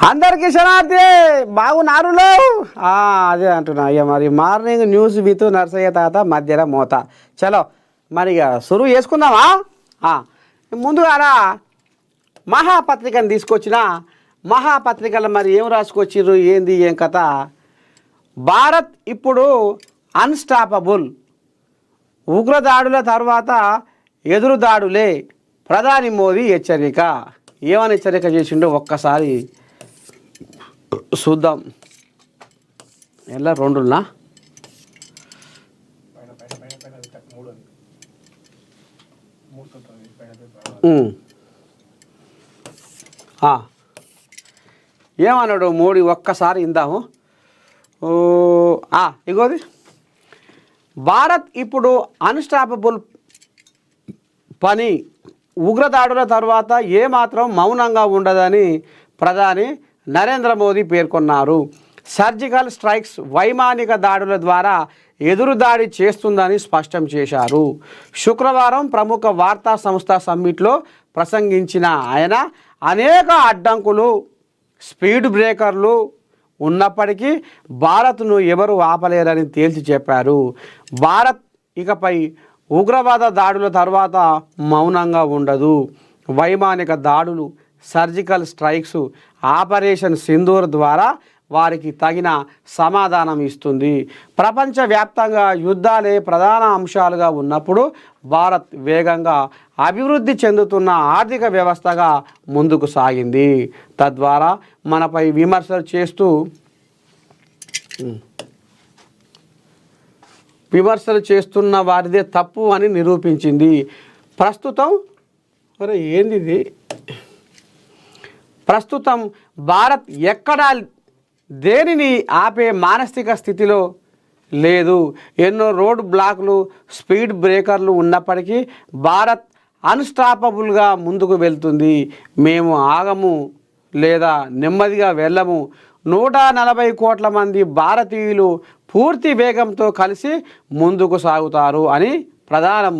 అందరికీ శనార్థి బాగున్నారులో అదే అంటున్నా అయ్యా. మరి మార్నింగ్ న్యూస్ విత్ నర్సయ్య తాత మధ్యలో మోత. చలో మరి ఇక సురువు చేసుకుందామా. ముందుగా మహాపత్రికను తీసుకొచ్చిన మహాపత్రికలు మరి ఏం రాసుకొచ్చిర్రు, ఏంది ఏం కథ. భారత్ ఇప్పుడు అన్స్టాపబుల్, ఉగ్రదాడుల తర్వాత ఎదురుదాడులే, ప్రధాని మోదీ హెచ్చరిక. ఏమని హెచ్చరిక చేసిండో ఒక్కసారి చూద్దాం. ఎలా రెండున్నా ఏమన్నాడు మోడీ ఒక్కసారి ఇందాము. ఇగోది భారత్ ఇప్పుడు అన్స్టాపబుల్ పని, ఉగ్రదాడుల తర్వాత ఏమాత్రం మౌనంగా ఉండదని ప్రధాని నరేంద్ర మోదీ పేర్కొన్నారు. సర్జికల్ స్ట్రైక్స్, వైమానిక దాడుల ద్వారా ఎదురుదాడి చేస్తుందని స్పష్టం చేశారు. శుక్రవారం ప్రముఖ వార్తా సంస్థ సమ్మిట్లో ప్రసంగించిన ఆయన అనేక అడ్డంకులు, స్పీడ్ బ్రేకర్లు ఉన్నప్పటికీ భారత్ను ఎవరు ఆపలేరని తేల్చి చెప్పారు. భారత్ ఇకపై ఉగ్రవాద దాడుల తర్వాత మౌనంగా ఉండదు. వైమానిక దాడులు, సర్జికల్ స్ట్రైక్స్, ఆపరేషన్ సింధూర్ ద్వారా వారికి తగిన సమాధానం ఇస్తుంది. ప్రపంచవ్యాప్తంగా యుద్ధాలే ప్రధాన అంశాలుగా ఉన్నప్పుడు భారత్ వేగంగా అభివృద్ధి చెందుతున్న ఆర్థిక వ్యవస్థగా ముందుకు సాగింది. తద్వారా మనపై విమర్శలు చేస్తున్న వారిదే తప్పు అని నిరూపించింది. ప్రస్తుతం భారత్ ఎక్కడా దేనిని ఆపే మానసిక స్థితిలో లేదు. ఎన్నో రోడ్ బ్లాక్లు, స్పీడ్ బ్రేకర్లు ఉన్నప్పటికీ భారత్ అన్స్టాపబుల్గా ముందుకు వెళ్తుంది. మేము ఆగము లేదా నెమ్మదిగా వెళ్ళము. 140 కోట్ల మంది భారతీయులు పూర్తి వేగంతో కలిసి ముందుకు సాగుతారు అని ప్రధాని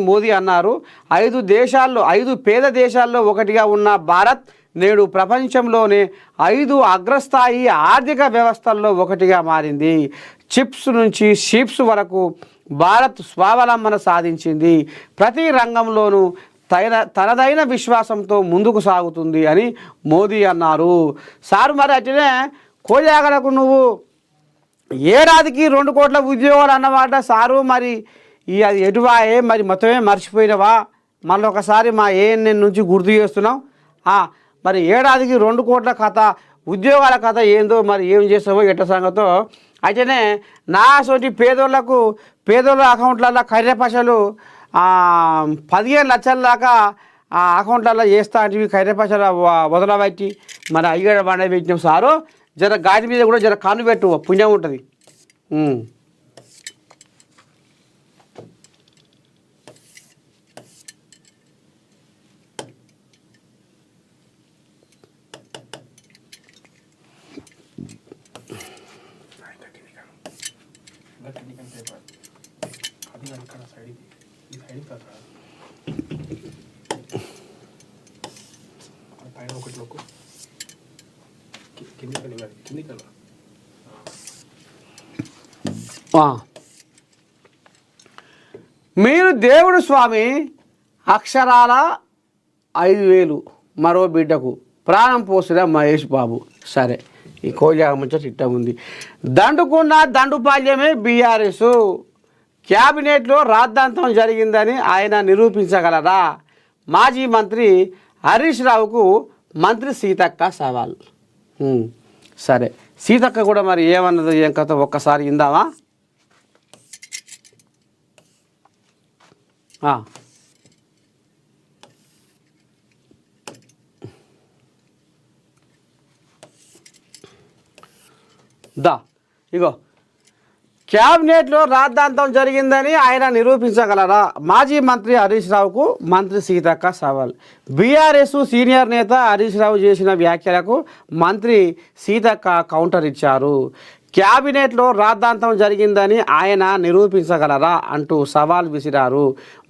మోదీ అన్నారు. 5 పేద దేశాల్లో ఒకటిగా ఉన్న భారత్ నేడు ప్రపంచంలోనే 5 అగ్రస్థాయి ఆర్థిక వ్యవస్థల్లో ఒకటిగా మారింది. చిప్స్ నుంచి షిప్స్ వరకు భారత్ స్వావలంబన సాధించింది. ప్రతి రంగంలోనూ తనదైన విశ్వాసంతో ముందుకు సాగుతుంది అని మోదీ అన్నారు. సారు మరి అట్లనే కోజాగరకు నువ్వు ఏడాదికి 2 కోట్ల ఉద్యోగాలు అన్నమాట సారు. మరి అది ఎటువాయే, మరి మొత్తమే మర్చిపోయినవా? మళ్ళీ ఒకసారి మా ఏఎన్ఎన్ నుంచి గుర్తు చేస్తున్నాం. మరి ఏడాదికి 2 కోట్ల కథ, ఉద్యోగాల కథ ఏందో, మరి ఏం చేస్తావో ఎట్ట సంగతో. అయితేనే నా సోటి పేదోళ్ళ అకౌంట్లలో కర్రెపశలు 15 లక్షల దాకా ఆ అకౌంట్లలో చేస్తా అంటే కర్రెపశలు వదలబట్టి మరి అయ్యడ బండ పెట్టినాం సారు. జర గాడి మీద కూడా జర కన్ను పెట్టు, పుణ్యం ఉంటుంది. మీరు దేవుడు స్వామి, అక్షరాల 5,000 మరో బిడ్డకు ప్రాణం పోసిన మహేష్ బాబు. సరే, ఈ కోజాగ ముచ్చట ఇట్ట ఉంది. దండుకున్న దండుపాల్యమే బీఆర్ఎస్. క్యాబినెట్లో రాద్ధాంతం జరిగిందని ఆయన నిరూపించగలరా? మాజీ మంత్రి హరీష్ రావుకు మంత్రి సీతక్క సవాల్. సరే, సీతక్క కూడా మరి ఏమన్నదో ఏం కథ ఒక్కసారి ఇందామా. ఇగో క్యాబినెట్లో రాద్ధాంతం జరిగిందని ఆయన నిరూపించగలరా? మాజీ మంత్రి హరీష్ రావుకు మంత్రి సీతక్క సవాల్. బీఆర్ఎస్ సీనియర్ నేత హరీష్ రావు చేసిన వ్యాఖ్యలకు మంత్రి సీతక్క కౌంటర్ ఇచ్చారు. క్యాబినెట్లో రాద్ధాంతం జరిగిందని ఆయన నిరూపించగలరా అంటూ సవాల్ విసిరారు.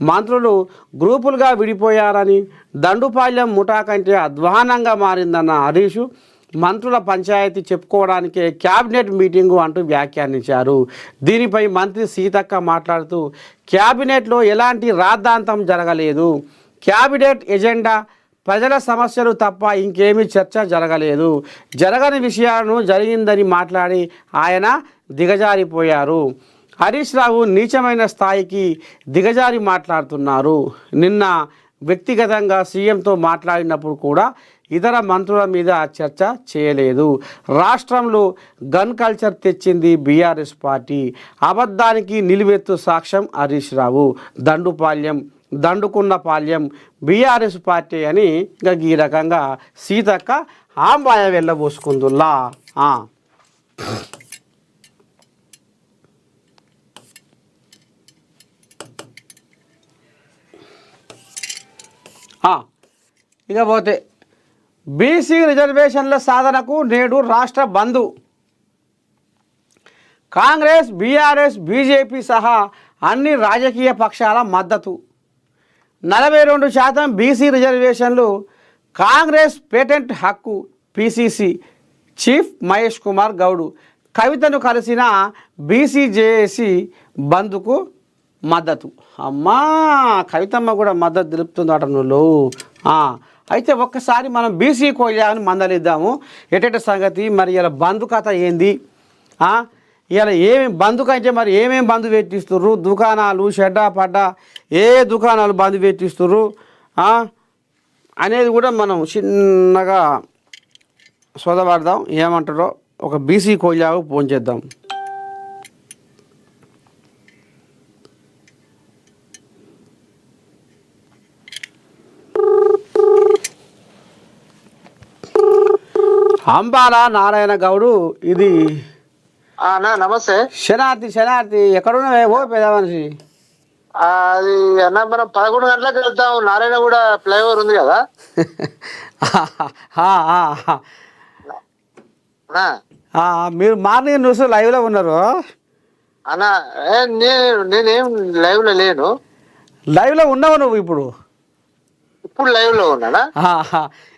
మంత్రులు గ్రూపులుగా విడిపోయారని, దండుపాళ్యం ముఠా కంటే అధ్వానంగా మారిందన్న హరీష్ మంత్రుల పంచాయతీ చెప్పుకోవడానికే క్యాబినెట్ మీటింగు అంటూ వ్యాఖ్యానించారు. దీనిపై మంత్రి సీతక్క మాట్లాడుతూ క్యాబినెట్లో ఎలాంటి రాద్ధాంతం జరగలేదు, క్యాబినెట్ ఎజెండా ప్రజల సమస్యలు తప్ప ఇంకేమీ చర్చ జరగలేదు, జరగని విషయాలను జరిగిందని మాట్లాడి ఆయన దిగజారిపోయారు. హరీష్ రావు నీచమైన స్థాయికి దిగజారి మాట్లాడుతున్నారు. నిన్న వ్యక్తిగతంగా సీఎంతో మాట్లాడినప్పుడు కూడా ఇతర మంత్రుల మీద చర్చ చేయలేదు. రాష్ట్రంలో గన్ కల్చర్ తెచ్చింది బీఆర్ఎస్ పార్టీ, అబద్ధానికి నిలువెత్తు సాక్ష్యం హరీష్ రావు, దండుకున్న పాల్యం బీఆర్ఎస్ పార్టీ అని ఇంకా ఈ రకంగా సీతక్క ఆంబాయ వెళ్ళబోసుకుందుల్లా. ఇకపోతే బీసీ రిజర్వేషన్ల సాధనకు నేడు రాష్ట్ర బంద్. కాంగ్రెస్, బీఆర్ఎస్, బీజేపీ సహా అన్ని రాజకీయ పక్షాల మద్దతు. 42% బీసీ రిజర్వేషన్లు కాంగ్రెస్ పేటెంట్ హక్కు. పీసీసీ చీఫ్ మహేష్ కుమార్ గౌడ్ కవితను కలిసిన బీసీజేఏసీ బంద్కు మద్దతు. అమ్మా, కవితమ్మ కూడా మద్దతు తెలుపుతుందట నువ్వు. అయితే ఒక్కసారి మనం బీసీ కోయాలని మందలిద్దాము. ఎటెట సంగతి మరి ఇలా బంధు కథ ఏంది, ఇలా ఏమి బంధుకు అంటే మరి ఏమేమి బంధు పెట్టిస్తుర్రు, దుకాణాలు షెడ్డా పడ్డా ఏ దుకాణాలు బంధు పెట్టిస్తుర్రు అనేది కూడా మనం చిన్నగా సోదపడదాం. ఏమంటారో ఒక బీసీ కోయాకు ఫోన్ చేద్దాం. అంబాల నారాయణ గౌడు, ఇది నమస్తే. శనార్థి ఎక్కడున్నావే ఓ పెద్ద మనిషి? అది అన్న మనం 11 గంటలకు వెళ్తాం. నారాయణ కూడా ఫ్లైఓవర్ ఉంది కదా. మీరు మార్నింగ్ న్యూస్ లైవ్లో ఉన్నారు అన్న? నేనేం లైవ్లో లేను. లైవ్లో ఉన్నావు నువ్వు ఇప్పుడు? ఇప్పుడు లైవ్లో ఉన్నానా?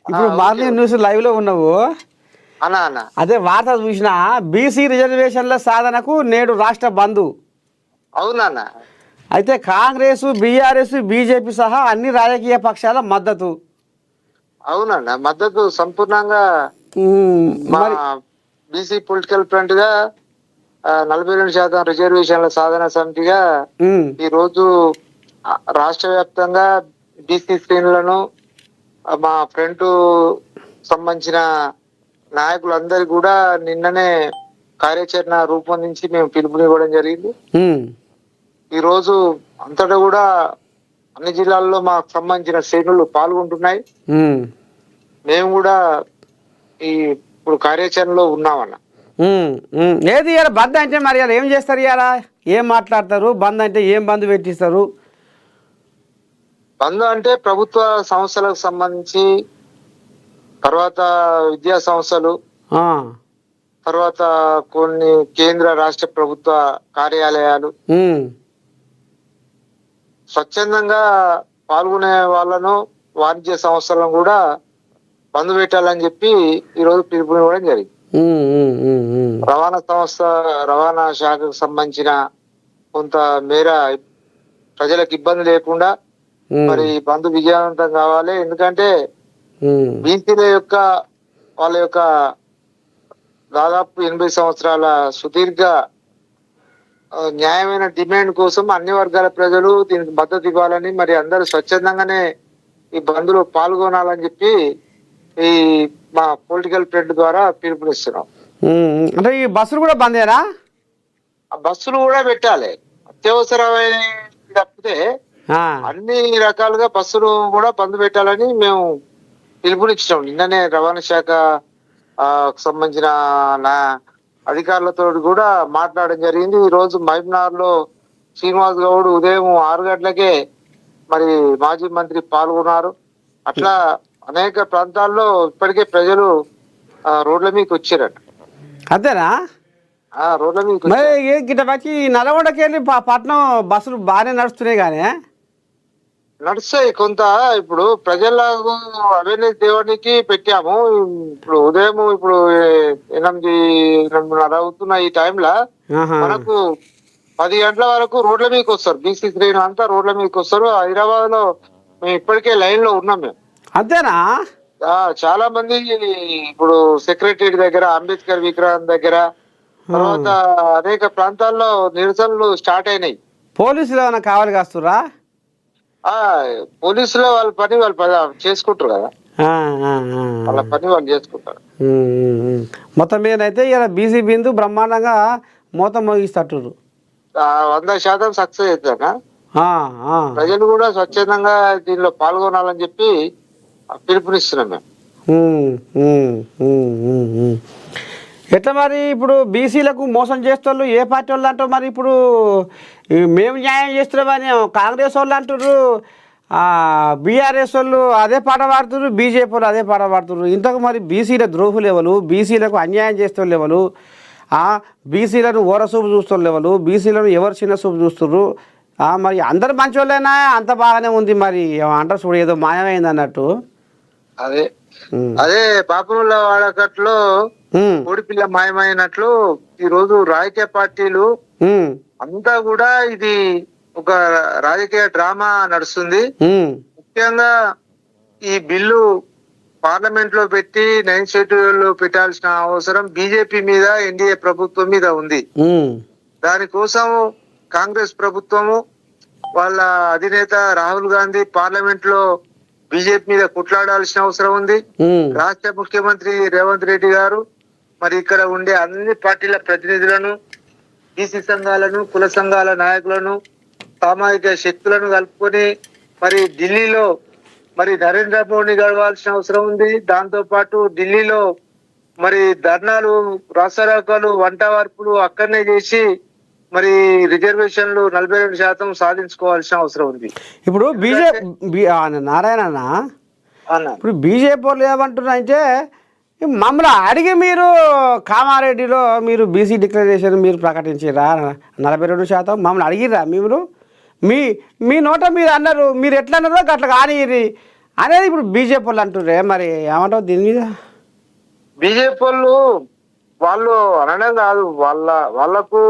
ఇప్పుడు మార్నింగ్ న్యూస్ లైవ్లో ఉన్నావు అన్న. అదే వార్త చూసిన, బీసీ రిజర్వేషన్ల సాధనకు నేడు రాష్ట్ర బంద్. అవునన్న. అయితే కాంగ్రెస్, బీఆర్ఎస్, బీజేపీ సహా అన్ని రాజకీయ పక్షాల మద్దతు. అవునన్న, మద్దతు సంపూర్ణంగా. బీసీ పొలిటికల్ ఫ్రంట్ గా 42% రిజర్వేషన్ల సాధన సమితిగా ఈ రోజు రాష్ట్ర వ్యాప్తంగా బీసీ శ్రేణులను మా ఫ్రంట్ సంబంధించిన నాయకులందరూ కూడా నిన్ననే కార్యాచరణ రూపొందించి మేము పిలుపునివ్వడం జరిగింది. ఈ రోజు అంతటా కూడా అన్ని జిల్లాల్లో మాకు సంబంధించిన శ్రేణులు పాల్గొంటున్నాయి. మేము కూడా ఇప్పుడు కార్యాచరణలో ఉన్నామన్న. ఏది ఇవాళ బంద్ అంటే మరి ఇవాళ ఏం చేస్తారు? ఇవాళ ఏం మాట్లాడతారు? బంద్ అంటే ఏం బంద్ పెట్టిస్తారు? బంద్ అంటే ప్రభుత్వ సంస్థలకు సంబంధించి, తర్వాత విద్యా సంస్థలు, తర్వాత కొన్ని కేంద్ర రాష్ట్ర ప్రభుత్వ కార్యాలయాలు స్వచ్ఛందంగా పాల్గొనే వాళ్ళను, వాణిజ్య సంస్థలను కూడా బంద్ పెట్టాలని చెప్పి ఈరోజు పిలుపునివ్వడం జరిగింది. రవాణా శాఖకు సంబంధించిన కొంత మేర ప్రజలకు ఇబ్బంది లేకుండా మరి బంద్ విజయవంతం కావాలి. ఎందుకంటే బీసీల యొక్క వాళ్ళ యొక్క దాదాపు 80 సంవత్సరాల సుదీర్ఘ న్యాయమైన డిమాండ్ కోసం అన్ని వర్గాల ప్రజలు దీనికి మద్దతు ఇవ్వాలని, మరి అందరూ స్వచ్ఛందంగానే ఈ బంద్లో పాల్గొనాలని చెప్పి ఈ మా పొలిటికల్ ఫ్రంట్ ద్వారా పిలుపునిస్తున్నాం. అంటే ఈ బస్సులు కూడా బందేనా? బస్సులు కూడా పెట్టాలి. అత్యవసరమైన తప్పితే అన్ని రకాలుగా బస్సులు కూడా బంద్ పెట్టాలని మేము పిలుపునిచ్చాం. నిన్ననే రవాణా శాఖ సంబంధించిన అధికారులతో కూడా మాట్లాడడం జరిగింది. ఈ రోజు మహబూబ్నగర్ లో శ్రీనివాస్ గౌడ్ ఉదయం 6 గంటలకే మరి మాజీ మంత్రి పాల్గొన్నారు. అట్లా అనేక ప్రాంతాల్లో ఇప్పటికే ప్రజలు రోడ్ల మీదకి వచ్చారట. అంతేనా? రోడ్ల మీద మరి గిట్ట వచ్చి నల్గొండకి వెళ్ళి పట్నం బస్సులు బాగానే నడుస్తున్నాయి కానీ నడుస్తాయి కొంత. ఇప్పుడు ప్రజలకు అవేర్నెస్ తేవడానికి పెట్టాము. ఇప్పుడు ఉదయం ఇప్పుడు 8:30 అవుతున్న ఈ టైంలో మనకు 10 గంటల వరకు రోడ్ల మీదకి వస్తారు. బీసీ శ్రేణులు అంతా రోడ్ల మీదకి వస్తారు. హైదరాబాద్ లో మేము ఇప్పటికే లైన్ లో ఉన్నాం మేము. అంతేనా? చాలా మంది ఇప్పుడు సెక్రటరీ దగ్గర, అంబేద్కర్ విగ్రహం దగ్గర, తర్వాత అనేక ప్రాంతాల్లో నిరసనలు స్టార్ట్ అయినాయి. పోలీసులు ఏమైనా కావాలి కాస్తురా? పోలీసులు వాళ్ళ పని వాళ్ళు చేసుకుంటారు కదా, వాళ్ళ పని వాళ్ళు చేసుకుంటారు. మొత్తం మీద అయితే ఇలా బీసీ బిందు బ్రహ్మాండంగా మూత మోగిస్తట్టురు. 100% సక్సెస్ అవుతాక ప్రజలు కూడా స్వచ్ఛందంగా దీనిలో పాల్గొనాలని చెప్పి పిలుపునిస్తున్నాం మేము. ఎట్లా మరి ఇప్పుడు బీసీలకు మోసం చేస్తోళ్ళు ఏ పార్టీ వాళ్ళు అంటారు? మరి ఇప్పుడు మేము న్యాయం చేస్తున్నామని కాంగ్రెస్ వాళ్ళు అంటారు, బీఆర్ఎస్ వాళ్ళు అదే పాట పాడుతున్నారు, బీజేపీ వాళ్ళు అదే పాట పాడుతున్నారు. ఇంతకు మరి బీసీల ద్రోహులు ఎవరు, బీసీలకు అన్యాయం చేస్తున్న ఎవరు, బీసీలను ఓరసూపు చూస్తున్న ఎవరు, బీసీలను ఎవరు చిన్న చూపు చూస్తున్నారు? మరి అందరు మంచి వాళ్ళైనా అంత బాగానే ఉంది, మరి అంటారు చూడు ఏదో మాయమైంది అన్నట్టు. అదే పాపముల వాడకట్లో కోడిపిల్ల మాయమైనట్లు ఈ రోజు రాజకీయ పార్టీలు అంతా కూడా ఇది ఒక రాజకీయ డ్రామా నడుస్తుంది. ముఖ్యంగా ఈ బిల్లు పార్లమెంట్ లో పెట్టి 9th షెడ్యూల్ పెట్టాల్సిన అవసరం బీజేపీ మీద, ఎన్డీఏ ప్రభుత్వం మీద ఉంది. దానికోసం కాంగ్రెస్ ప్రభుత్వము వాళ్ళ అధినేత రాహుల్ గాంధీ పార్లమెంట్ లో బీజేపీ మీద కొట్లాడాల్సిన అవసరం ఉంది. రాష్ట్ర ముఖ్యమంత్రి రేవంత్ రెడ్డి గారు మరి ఇక్కడ ఉండే అన్ని పార్టీల ప్రతినిధులను, బీసీ సంఘాలను, కుల సంఘాల నాయకులను, సామాజిక శక్తులను కలుపుకొని మరి ఢిల్లీలో మరి నరేంద్ర మోడీ గడవాల్సిన అవసరం ఉంది. దాంతో పాటు ఢిల్లీలో మరి ధర్నాలు, రాస్తారోకోలు, వంట వార్పులు అక్కడనే చేసి మరి రిజర్వేషన్లు 42% సాధించుకోవాల్సిన అవసరం ఉంది. ఇప్పుడు బీజేపీ నారాయణ ఇప్పుడు బీజేపీ వాళ్ళు ఏమంటున్నారు అంటే, మమ్మల్ని అడిగి మీరు కామారెడ్డిలో మీరు బీసీ డిక్లరేషన్ మీరు ప్రకటించారా 42%? మమ్మల్ని అడిగిర్రా? మీరు మీ నోట మీరు అన్నారు, మీరు ఎట్లా అన్నారో అట్లా కానియ్యి అనేది ఇప్పుడు బీజేపీ వాళ్ళు అంటుర్రే. మరి ఏమంటావు దీని మీద? బీజేపీ వాళ్ళు అనడం కాదు, వాళ్ళకు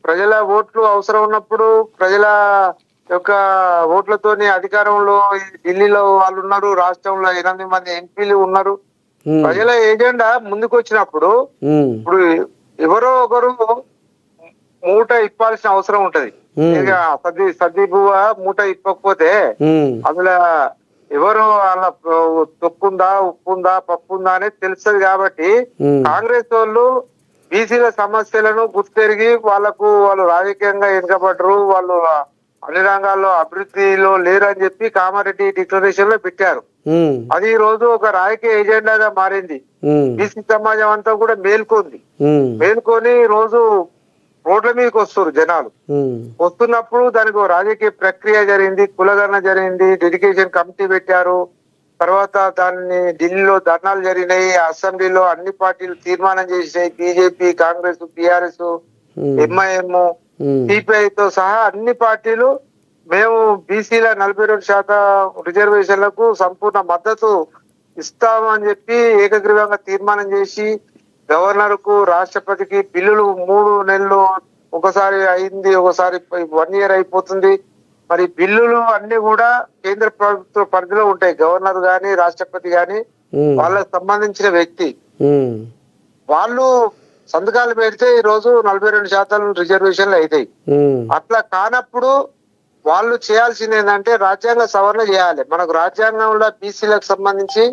ప్రజల ఓట్లు అవసరం ఉన్నప్పుడు ప్రజల యొక్క ఓట్లతోని అధికారంలో ఢిల్లీలో వాళ్ళు ఉన్నారు, రాష్ట్రంలో 8 మంది ఎంపీలు ఉన్నారు. ప్రజల ఏజెండా ముందుకు వచ్చినప్పుడు ఇప్పుడు ఎవరో ఒకరు మూట ఇప్పాల్సిన అవసరం ఉంటది. సద్దీబువ మూట ఇప్పకపోతే అందులో ఎవరు వాళ్ళ తొక్కుందా, ఉప్పుందా, పప్పుందా అనేది తెలుస్తుంది. కాబట్టి కాంగ్రెస్ వాళ్ళు బీసీల సమస్యలను గుర్తెరిగి వాళ్ళు రాజకీయంగా వెనుకబడ్డరు, వాళ్ళు అన్ని రంగాల్లో అభివృద్ధిలో లేరని చెప్పి కామారెడ్డి డిక్లరేషన్ లో పెట్టారు. అది ఈ రోజు ఒక రాజకీయ ఎజెండాగా మారింది. బీసీ సమాజం అంతా కూడా మేల్కొని రోజు రోడ్ల మీదకి వస్తారు జనాలు. వస్తున్నప్పుడు దానికి రాజకీయ ప్రక్రియ జరిగింది, కులగణన జరిగింది, డెడికేషన్ కమిటీ పెట్టారు. తర్వాత దాన్ని ఢిల్లీలో ధర్నాలు జరిగినాయి, అసెంబ్లీలో అన్ని పార్టీలు తీర్మానం చేసినాయి. బీజేపీ, కాంగ్రెస్, టిఆర్ఎస్, ఎంఐఎం, సిపిఐతో సహా అన్ని పార్టీలు మేము బీసీల 42% రిజర్వేషన్లకు సంపూర్ణ మద్దతు ఇస్తామని చెప్పి ఏకగ్రీవంగా తీర్మానం చేసి గవర్నర్ కు, రాష్ట్రపతికి బిల్లులు 3 నెలలు ఒకసారి అయింది, ఒకసారి 1 year అయిపోతుంది. మరి బిల్లులు అన్ని కూడా కేంద్ర ప్రభుత్వ పరిధిలో ఉంటాయి. గవర్నర్ గాని, రాష్ట్రపతి గాని వాళ్ళకి సంబంధించిన వ్యక్తి వాళ్ళు సంతకాలు పెడితే ఈ రోజు 42% రిజర్వేషన్లు అవుతాయి. అట్లా కానప్పుడు వాళ్ళు చేయాల్సింది ఏంటంటే రాజ్యాంగ సవరణ చేయాలి. మనకు రాజ్యాంగంలో బీసీలకు సంబంధించి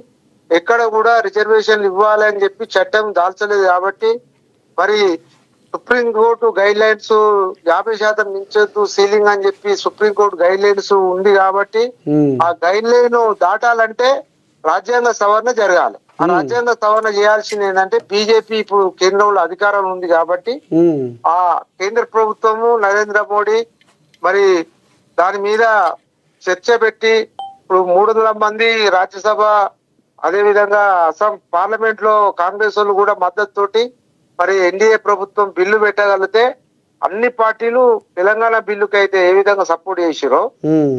ఎక్కడ కూడా రిజర్వేషన్లు ఇవ్వాలి అని చెప్పి చట్టం దాల్చలేదు. కాబట్టి మరి సుప్రీంకోర్టు గైడ్ లైన్స్ 50% మించొద్దు సీలింగ్ అని చెప్పి సుప్రీంకోర్టు గైడ్ లైన్స్ ఉంది. కాబట్టి ఆ గైడ్ లైన్ దాటాలంటే రాజ్యాంగ సవరణ జరగాలి. ఆ రాజ్యాంగ సవరణ చేయాల్సింది ఏంటంటే బీజేపీ ఇప్పుడు కేంద్రంలో అధికారం ఉంది కాబట్టి ఆ కేంద్ర ప్రభుత్వము నరేంద్ర మోడీ మరి దాని మీద చర్చ పెట్టి ఇప్పుడు 300 మంది రాజ్యసభ, అదే విధంగా అస్సాం పార్లమెంట్ లో కాంగ్రెస్ వాళ్ళు కూడా మద్దతు తోటి మరి ఎన్డీఏ ప్రభుత్వం బిల్లు పెట్టగలిగితే అన్ని పార్టీలు తెలంగాణ బిల్లుకి అయితే ఏ విధంగా సపోర్ట్ చేసిరో ఉమ్,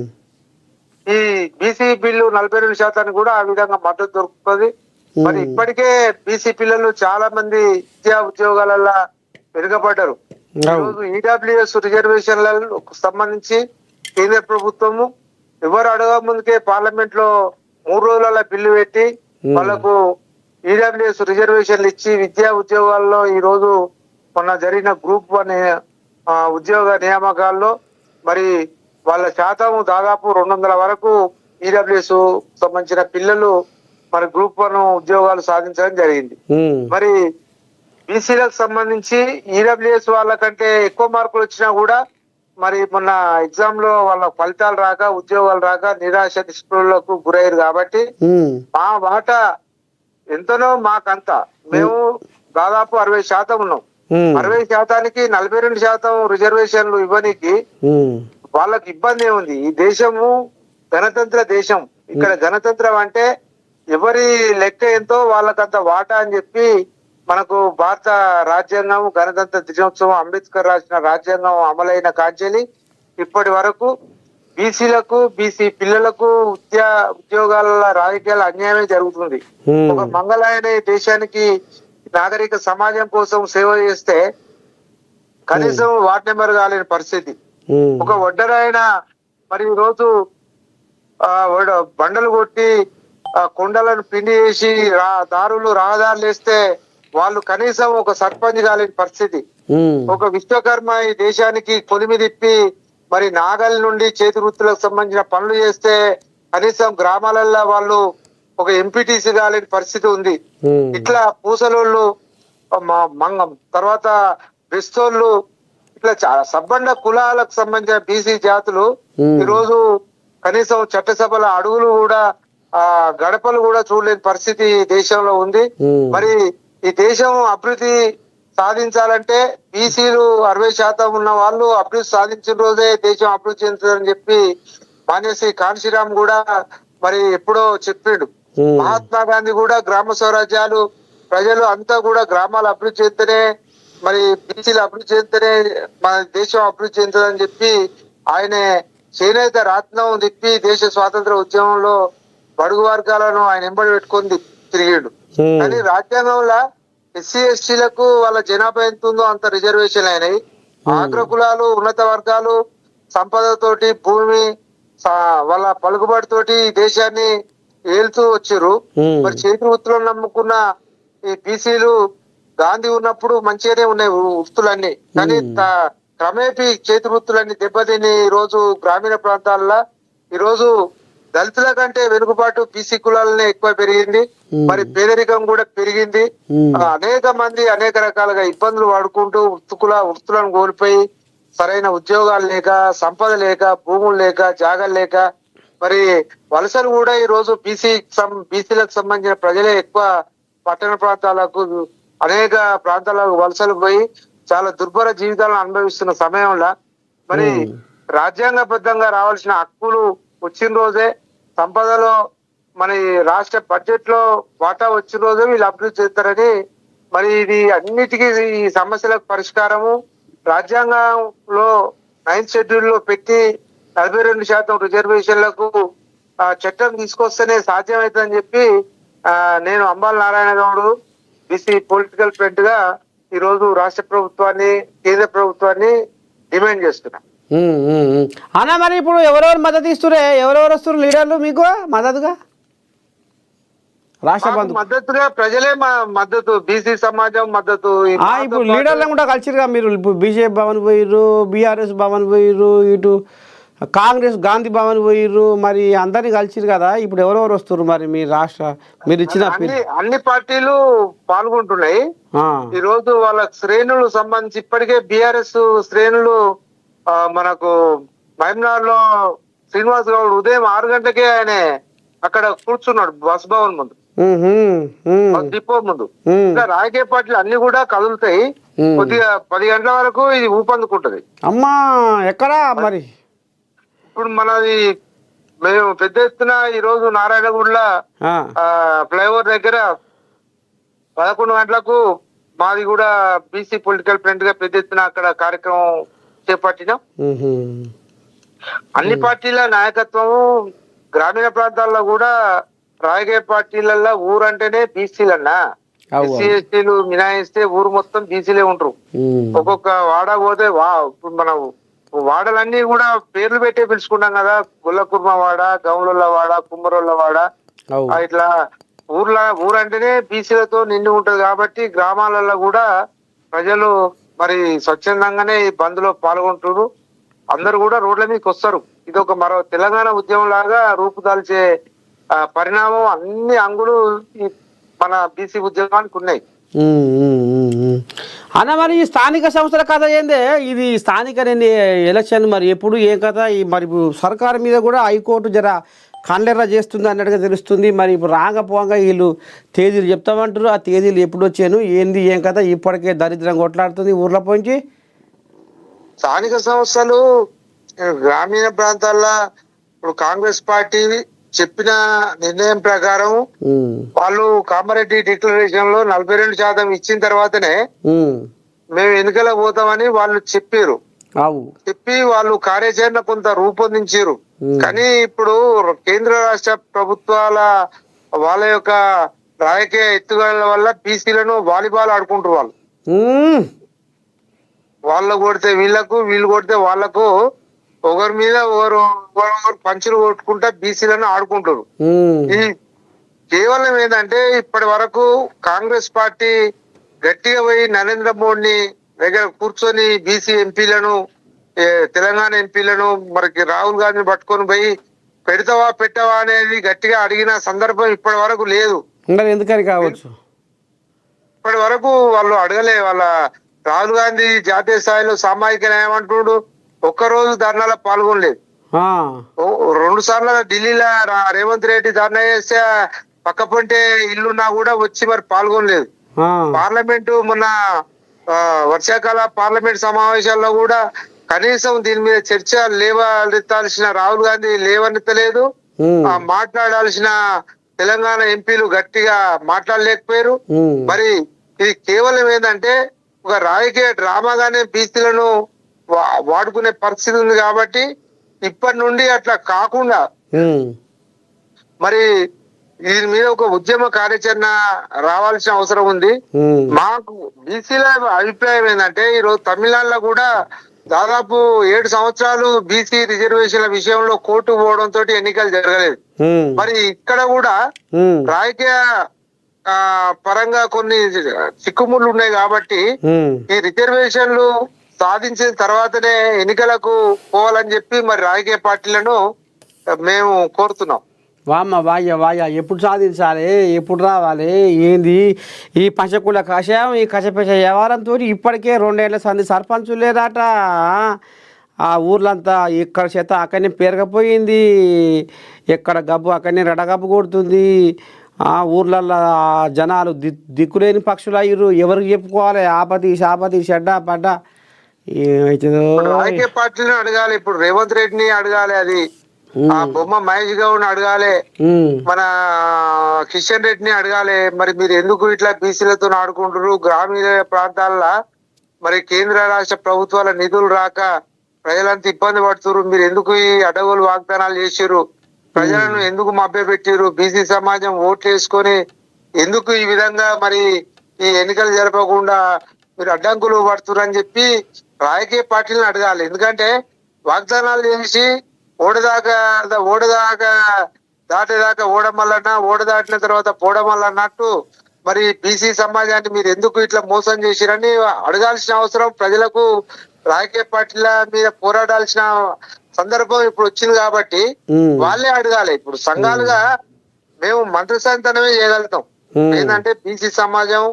ఈ బీసీ బిల్లు 42% కూడా ఆ విధంగా మద్దతు దొరుకుతుంది. మరి ఇప్పటికే బీసీ పిల్లలు చాలా మంది విద్యా ఉద్యోగాలలో వెనుకబడ్డారు. ఈరోజు ఈడబ్ల్యూఎస్ రిజర్వేషన్లకు సంబంధించి కేంద్ర ప్రభుత్వము ఎవరు అడగ ముందుకే పార్లమెంట్ లో 3 రోజుల బిల్లు పెట్టి వాళ్ళకు ఈడబ్ల్యూఎస్ రిజర్వేషన్లు ఇచ్చి విద్యా ఉద్యోగాల్లో ఈ రోజు మొన్న జరిగిన గ్రూప్ 1 ఉద్యోగ నియామకాల్లో మరి వాళ్ళ శాతం దాదాపు 200 వరకు ఈడబ్ల్యూఎస్ సంబంధించిన పిల్లలు మరి గ్రూప్ 1 ఉద్యోగాలు సాధించడం జరిగింది. ఉమ్, మరి బీసీలకు సంబంధించి ఈడబ్ల్యూఎస్ వాళ్ళకంటే ఎక్కువ మార్కులు వచ్చినా కూడా మరి మొన్న ఎగ్జామ్ లో వాళ్ళ ఫలితాలు రాక ఉద్యోగాలు రాక నిరాశ నిస్పృహలకు గురయ్యారు. కాబట్టి ఉమ్, మా వాటా ఎంతనో మాకంత మేము దాదాపు 60% ఉన్నాం. ఉమ్, 60%కి 42% రిజర్వేషన్లు ఇవ్వడానికి ఉమ్, వాళ్ళకి ఇబ్బంది ఏముంది? ఈ దేశము గణతంత్ర దేశం. ఇక్కడ గణతంత్రం అంటే ఎవరి లెక్క ఎంతో వాళ్ళకంత వాటా అని చెప్పి మనకు భారత రాజ్యాంగం గణతంత్ర దినోత్సవం అంబేద్కర్ రాసిన రాజ్యాంగం అమలైన కాంచెలి ఇప్పటి వరకు బీసీలకు బీసీ పిల్లలకు ఉద్యోగాల రాజకీయాల అన్యాయమే జరుగుతుంది. ఉమ్, ఒక మంగళాయన దేశానికి నాగరిక సమాజం కోసం సేవ చేస్తే కనీసం వార్డ్ నెంబర్ కాలేని పరిస్థితి. ఉమ్, ఒక ఒడ్డరాయన మరి ఈ రోజు బండలు కొట్టి కొండలను పిండి చేసి దారులు రహదారులు వేస్తే వాళ్ళు కనీసం ఒక సర్పంచ్ కాలేని పరిస్థితి. ఉమ్, ఒక విశ్వకర్మ ఈ దేశానికి కొలిమి తిప్పి మరి నాగలి నుండి చేతి వృత్తులకు సంబంధించిన పనులు చేస్తే కనీసం గ్రామాలలో వాళ్ళు ఒక ఎంపీటీసీ కాలేని పరిస్థితి ఉంది. ఉమ్, ఇట్లా పూసలోళ్ళు మంగం తర్వాత బెస్తోళ్ళు ఇట్లా చాలా సబ్బండ కులాలకు సంబంధించిన బీసీ జాతులు ఈ రోజు కనీసం చట్టసభల అడుగులు కూడా గడపలు కూడా చూడలేని పరిస్థితి దేశంలో ఉంది. మరి ఈ దేశం అభివృద్ధి సాధించాలంటే బీసీలు 60% ఉన్న వాళ్ళు అభివృద్ధి సాధించిన రోజే దేశం అభివృద్ధి చెందుతుందని చెప్పి మాన్యశ్రీ కాంశీరామ్ కూడా మరి ఎప్పుడో చెప్పిండు. మహాత్మా గాంధీ కూడా గ్రామ స్వరాజ్యాలు ప్రజలు అంతా కూడా గ్రామాలు అభివృద్ధి చెందితేనే మరి బీసీలు అభివృద్ధి చెందితేనే మన దేశం అభివృద్ధి చెందుతుందని చెప్పి ఆయన చేనేత రత్నం తిప్పి దేశ స్వాతంత్ర ఉద్యమంలో బడుగు వర్గాలను ఆయన ఎంబడి పెట్టుకొని తిరిగిండు. కానీ రాజ్యాంగంలో ఎస్సీ ఎస్టీలకు వాళ్ళ జనాభా ఎంత ఉందో అంత రిజర్వేషన్ అయినాయి. అగ్ర కులాలు ఉన్నత వర్గాలు సంపదతోటి భూమి వాళ్ళ పలుకుబడితోటి ఈ దేశాన్ని ఏలుతూ వచ్చారు. మరి చేతి వృత్తులను నమ్ముకున్న ఈ బీసీలు గాంధీ ఉన్నప్పుడు మంచిగానే ఉన్నాయి వృత్తులన్నీ. కానీ క్రమేపీ చేతి వృత్తులన్నీ దెబ్బతిని ఈ రోజు గ్రామీణ ప్రాంతాల్లో ఈ రోజు దళితుల కంటే వెనుకబాటు బీసీ కులాలనే ఎక్కువ పెరిగింది. మరి పేదరికం కూడా పెరిగింది. అనేక మంది అనేక రకాలుగా ఇబ్బందులు పడుకుంటూ వృత్తులను కోల్పోయి సరైన ఉద్యోగాలు లేక సంపద లేక భూములు లేక జాగాలు లేక మరి వలసలు కూడా ఈ రోజు బీసీలకు సంబంధించిన ప్రజలే ఎక్కువ పట్టణ ప్రాంతాలకు అనేక ప్రాంతాలకు వలసలు పోయి చాలా దుర్భర జీవితాలను అనుభవిస్తున్న సమయంలో మరి రాజ్యాంగబద్ధంగా రావాల్సిన హక్కులు వచ్చిన రోజే సంపదలో మన రాష్ట్ర బడ్జెట్ లో వాటా వచ్చిన రోజే వీళ్ళు అభివృద్ధి చేస్తారని మరి ఇది అన్నిటికీ ఈ సమస్యలకు పరిష్కారము రాజ్యాంగంలో 9th షెడ్యూల్ లో పెట్టి 42% రిజర్వేషన్లకు చట్టం తీసుకొస్తేనే సాధ్యమవుతుందని చెప్పి నేను Ambala Narayana Goud BC political front గా ఈ రోజు రాష్ట్ర ప్రభుత్వాన్ని కేంద్ర ప్రభుత్వాన్ని డిమాండ్ చేస్తున్నా. అన్న మరి ఇప్పుడు ఎవరెవరు మద్దతు ఇస్తురే, ఎవరెవరు వస్తున్నారు లీడర్లు మీకు మద్దతుగా? రాష్ట్ర మద్దతుగా ప్రజలే మద్దతు, బీసీ సమాజం మద్దతు. ఇప్పుడు లీడర్లను కూడా కలిసిరుగా మీరు. ఇప్పుడు బీజేపీ భవన్ పోయిర్రు, బీఆర్ఎస్ భవన్ పోయిర్రు, ఇటు కాంగ్రెస్ గాంధీ భవన్ పోయిర్రు, మరి అందరినీ కలిసిరు కదా. ఇప్పుడు ఎవరెవరు వస్తున్నారు మరి మీ రాష్ట్ర మీరు ఇచ్చిన అన్ని పార్టీలు పాల్గొంటున్నాయి. ఈ రోజు వాళ్ళ శ్రేణులు సంబంధించి ఇప్పటికే బీఆర్ఎస్ శ్రేణులు మనకు మహబూబ్నగర్ లో శ్రీనివాస్ గౌడ్ ఉదయం 6 గంటలకే ఆయన అక్కడ కూర్చున్నాడు బస్ భవన్ ముందు, డిపో ముందు. ఇంకా రాజకీయ పార్టీలు అన్ని కూడా కదులుతాయి. కొద్దిగా 10 గంటల వరకు ఇది ఊపందుకుంటది. అమ్మా ఎక్కడా మరి ఇప్పుడు మనది మేము పెద్ద ఎత్తున ఈ రోజు నారాయణగూడలో ఫ్లైఓవర్ దగ్గర 11 గంటలకు మాది కూడా బీసీ పొలిటికల్ ఫ్రంట్ గా పెద్ద ఎత్తున అక్కడ కార్యక్రమం చేపట్టినాం. అన్ని పార్టీల నాయకత్వము గ్రామీణ ప్రాంతాల్లో కూడా రాజకీయ పార్టీలలో ఊరంటేనే బీసీలన్నా, ఎస్సీ ఎస్టీలు మినాయిస్తే ఊరు మొత్తం బీసీలే ఉంటారు. ఒక్కొక్క వాడ పోతే మనం వాడలన్నీ కూడా పేర్లు పెట్టే పిలుచుకుంటాం కదా, గుల్లకుర్మ వాడ, గౌన్ల వాడ, కుమ్మరోళ్ళ వాడ, ఇట్లా ఊరంటేనే బీసీలతో నిండి ఉంటది. కాబట్టి గ్రామాలలో కూడా ప్రజలు మరి స్వచ్ఛందంగానే ఈ బంద్లో పాల్గొంటున్నారు. అందరు కూడా రోడ్ల మీదకి వస్తారు. ఇది ఒక మరో తెలంగాణ ఉద్యమం లాగా రూపుదాల్చే పరిణామం అన్ని అంగులు మన బీసీ ఉద్యమానికి ఉన్నాయి. అన్న మరి ఈ స్థానిక సంస్థల కథ ఏందే? ఇది స్థానిక ఎలక్షన్ మరి ఎప్పుడు ఏం కథ? మరి సర్కారు మీద కూడా హైకోర్టు జర కన్నెర్ర చేస్తుంది అన్నట్టుగా తెలుస్తుంది. మరి ఇప్పుడు రాకపోగా వీళ్ళు తేదీలు చెప్తామంటారు. ఆ తేదీలు ఎప్పుడు వచ్చాను ఏంది ఏం కథ? ఇప్పటికే దరిద్రం కొట్లాడుతుంది ఊర్ల పోంచి. స్థానిక సంస్థలు గ్రామీణ ప్రాంతాల్లో ఇప్పుడు కాంగ్రెస్ పార్టీ చెప్పిన నిర్ణయం ప్రకారం వాళ్ళు కామారెడ్డి డిక్లరేషన్ లో 42% ఇచ్చిన తర్వాతనే మేము ఎన్నికల పోతామని వాళ్ళు చెప్పారు. చెప్పి వాళ్ళు కార్యాచరణ కొంత రూపొందించారు. కానీ ఇప్పుడు కేంద్ర రాష్ట్ర ప్రభుత్వాల వాళ్ళ యొక్క రాజకీయ ఎత్తుగడల వల్ల బీసీలను వాలీబాల్ ఆడుకుంటారు. వాళ్ళు కొడితే వీళ్ళకు, వీళ్ళు కొడితే వాళ్లకు, ఒకరి మీద ఒకరు పంచులు కొట్టుకుంటా బీసీలను ఆడుకుంటారు. ఇది కేవలం ఏంటంటే ఇప్పటి వరకు కాంగ్రెస్ పార్టీ గట్టిగా పోయి నరేంద్ర మోడీని దగ్గర కూర్చొని బీసీ ఎంపీలను, తెలంగాణ ఎంపీలను మరి రాహుల్ గాంధీని పట్టుకొని పోయి పెడతావా పెట్టవా అనేది గట్టిగా అడిగిన సందర్భం ఇప్పటి వరకు లేదు. ఎందుకని కావచ్చు, ఇప్పటి వరకు వాళ్ళు అడగలే. వాళ్ళ రాహుల్ గాంధీ జాతీయ స్థాయిలో సామాజిక న్యాయం అంటున్నాడు, ఒక్కరోజు ధర్నాలో పాల్గొనలేదు. 2 సార్లు ఢిల్లీలో రేవంత్ రెడ్డి ధర్నా చేస్తే పక్కపంటే ఇల్లున్నా కూడా వచ్చి మరి పాల్గొనలేదు. పార్లమెంటు మొన్న వర్షాకాల పార్లమెంట్ సమావేశాల్లో కూడా కనీసం దీని మీద చర్చ లేవనెత్తాల్సిన రాహుల్ గాంధీ లేవనెత్తలేదు. మాట్లాడాల్సిన తెలంగాణ ఎంపీలు గట్టిగా మాట్లాడలేకపోయారు. మరి ఇది కేవలం ఏంటంటే ఒక రాజకీయ డ్రామాగానే బీసీలను వాడుకునే పరిస్థితి ఉంది. కాబట్టి ఇప్పటి నుండి అట్లా కాకుండా మరి దీని మీద ఒక ఉద్యమ కార్యాచరణ రావాల్సిన అవసరం ఉంది. మాకు బీసీల అభిప్రాయం ఏంటంటే ఈరోజు తమిళనాడులో కూడా దాదాపు 7 సంవత్సరాలు బీసీ రిజర్వేషన్ల విషయంలో కోర్టు పోవడంతో ఎన్నికలు జరగలేదు. మరి ఇక్కడ కూడా రాజకీయ పరంగా కొన్ని చిక్కుముళ్ళు ఉన్నాయి. కాబట్టి ఈ రిజర్వేషన్లు సాధించిన తర్వాతనే ఎన్నికలకు పోవాలని చెప్పి మరి రాజకీయ పార్టీలను మేము కోరుతున్నాం. వాయ ఎప్పుడు సాధించాలి, ఎప్పుడు రావాలి, ఏంది ఈ పంచకుల కషాయం, ఈ కషపేష వ్యవహారంతో ఇప్పటికే 2 ఏళ్ల సంది సర్పంచులు లేదట. ఆ ఊర్లంతా ఎక్కడ చేత అక్కడనే పెరగపోయింది, ఎక్కడ గబ్బు అక్కడనే రెడగబ్బు కొడుతుంది. ఆ ఊర్లల్లో జనాలు దిక్కులేని పక్షులు అయ్యారు. ఎవరికి చెప్పుకోవాలి? ఆపతి శాపతి చెడ్డ పడ్డ ఏమైతుందో. రాజకీయ పార్టీలను అడగాలి, ఇప్పుడు రేవంత్ రెడ్డిని అడగాలి, అది ఆ బొమ్మ మహేష్ గౌడ్ అడగాలి, మన కిషన్ రెడ్డిని అడగాలి. మరి మీరు ఎందుకు ఇట్లా బీసీలతో ఆడుకుంటారు? గ్రామీణ ప్రాంతాల్లో మరి కేంద్ర రాష్ట్ర ప్రభుత్వాల నిధులు రాక ప్రజలంతా ఇబ్బంది పడుతున్నారు. మీరు ఎందుకు ఈ అడవులు వాగ్దానాలు చేసిర్రు? ప్రజలను ఎందుకు మభ్యపెట్టిర్రు? బీసీ సమాజం ఓట్లు వేసుకొని ఎందుకు ఈ విధంగా మరి ఈ ఎన్నికలు జరపకుండా మీరు అడ్డంకులు పడుతున్నారు చెప్పి రాజకీయ పార్టీలను అడగాలి. ఎందుకంటే వాగ్దానాలు చేసి ఓడదాకా దాటేదాకా ఓడమల్లన్నా, ఓడ దాటిన తర్వాత పోవడమల్లన్నట్టు మరి బీసీ సమాజాన్ని మీరు ఎందుకు ఇట్లా మోసం చేసిరని అడగాల్సిన అవసరం ప్రజలకు రాజకీయ పార్టీల మీద పోరాడాల్సిన సందర్భం ఇప్పుడు వచ్చింది. కాబట్టి వాళ్ళే అడగాలి. ఇప్పుడు సంఘాలుగా మేము మంత్రి సంతానమే చేయగలుగుతాం. ఏంటంటే బీసీ సమాజం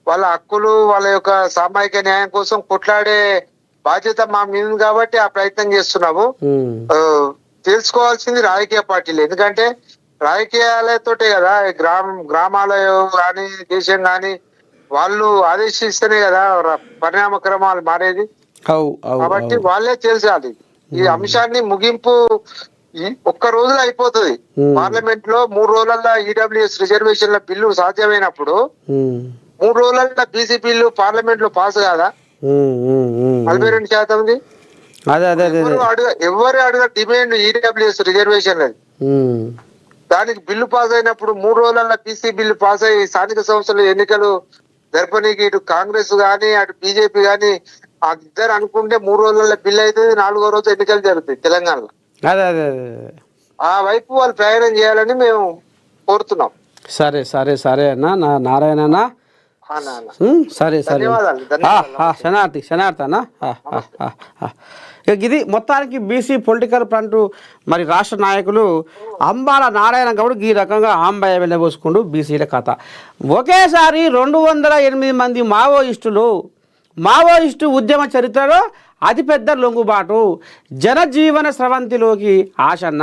వాళ్ళ హక్కులు, వాళ్ళ యొక్క సామాజిక న్యాయం కోసం కొట్లాడే బాధ్యత మా మీద కాబట్టి ఆ ప్రయత్నం చేస్తున్నాము. తెలుసుకోవాల్సింది రాజకీయ పార్టీలు. ఎందుకంటే రాజకీయాలతోటే కదా గ్రామాల కానీ దేశం కానీ వాళ్ళు ఆదేశిస్తేనే కదా పరిణామ క్రమాలు మారేది. కాబట్టి వాళ్ళే తెలిసాలి. ఈ అంశాన్ని ముగింపు ఒక్క రోజులో అయిపోతుంది. పార్లమెంట్ లో 3 రోజులలో ఈడబ్ల్యూఎస్ రిజర్వేషన్ల బిల్లు సాధ్యమైనప్పుడు 3 రోజులలో బీసీ బిల్లు పార్లమెంట్ లో పాస్ కాదా? 42%. అదే అదే అదే ఎవరు అడుగు డిమాండ్ ఈడబ్ల్యూఎస్ రిజర్వేషన్ అది. దానికి బిల్లు పాస్ అయినప్పుడు 3 రోజులలో బీసీ బిల్లు పాస్ అయ్యి స్థానిక సంస్థల ఎన్నికలు జరపనీకి ఇటు కాంగ్రెస్ గాని అటు బీజేపీ గాని ఇద్దరు అనుకుంటే 3 రోజులలో బిల్లు అవుతుంది, 4వ రోజు ఎన్నికలు జరుగుతాయి తెలంగాణలో. అదే అదే ఆ వైపు వాళ్ళు ప్రయాణం చేయాలని మేము కోరుతున్నాం. సరే సరే సరే అన్న నారాయణ అన్న. సరే సరే శనార్థి అన్న. ఇది మొత్తానికి బీసీ పొలిటికల్ ఫ్రంట్ మరి రాష్ట్ర నాయకులు అంబాల నారాయణ గౌడ్ ఈ రకంగా ఆంబాయ వెళ్ళబోసుకుంటూ బీసీల కథ. ఒకేసారి 208 మంది మావోయిస్టు ఉద్యమ చరిత్రలో అతిపెద్ద లొంగుబాటు. జనజీవన స్రవంతిలోకి ఆశన్న.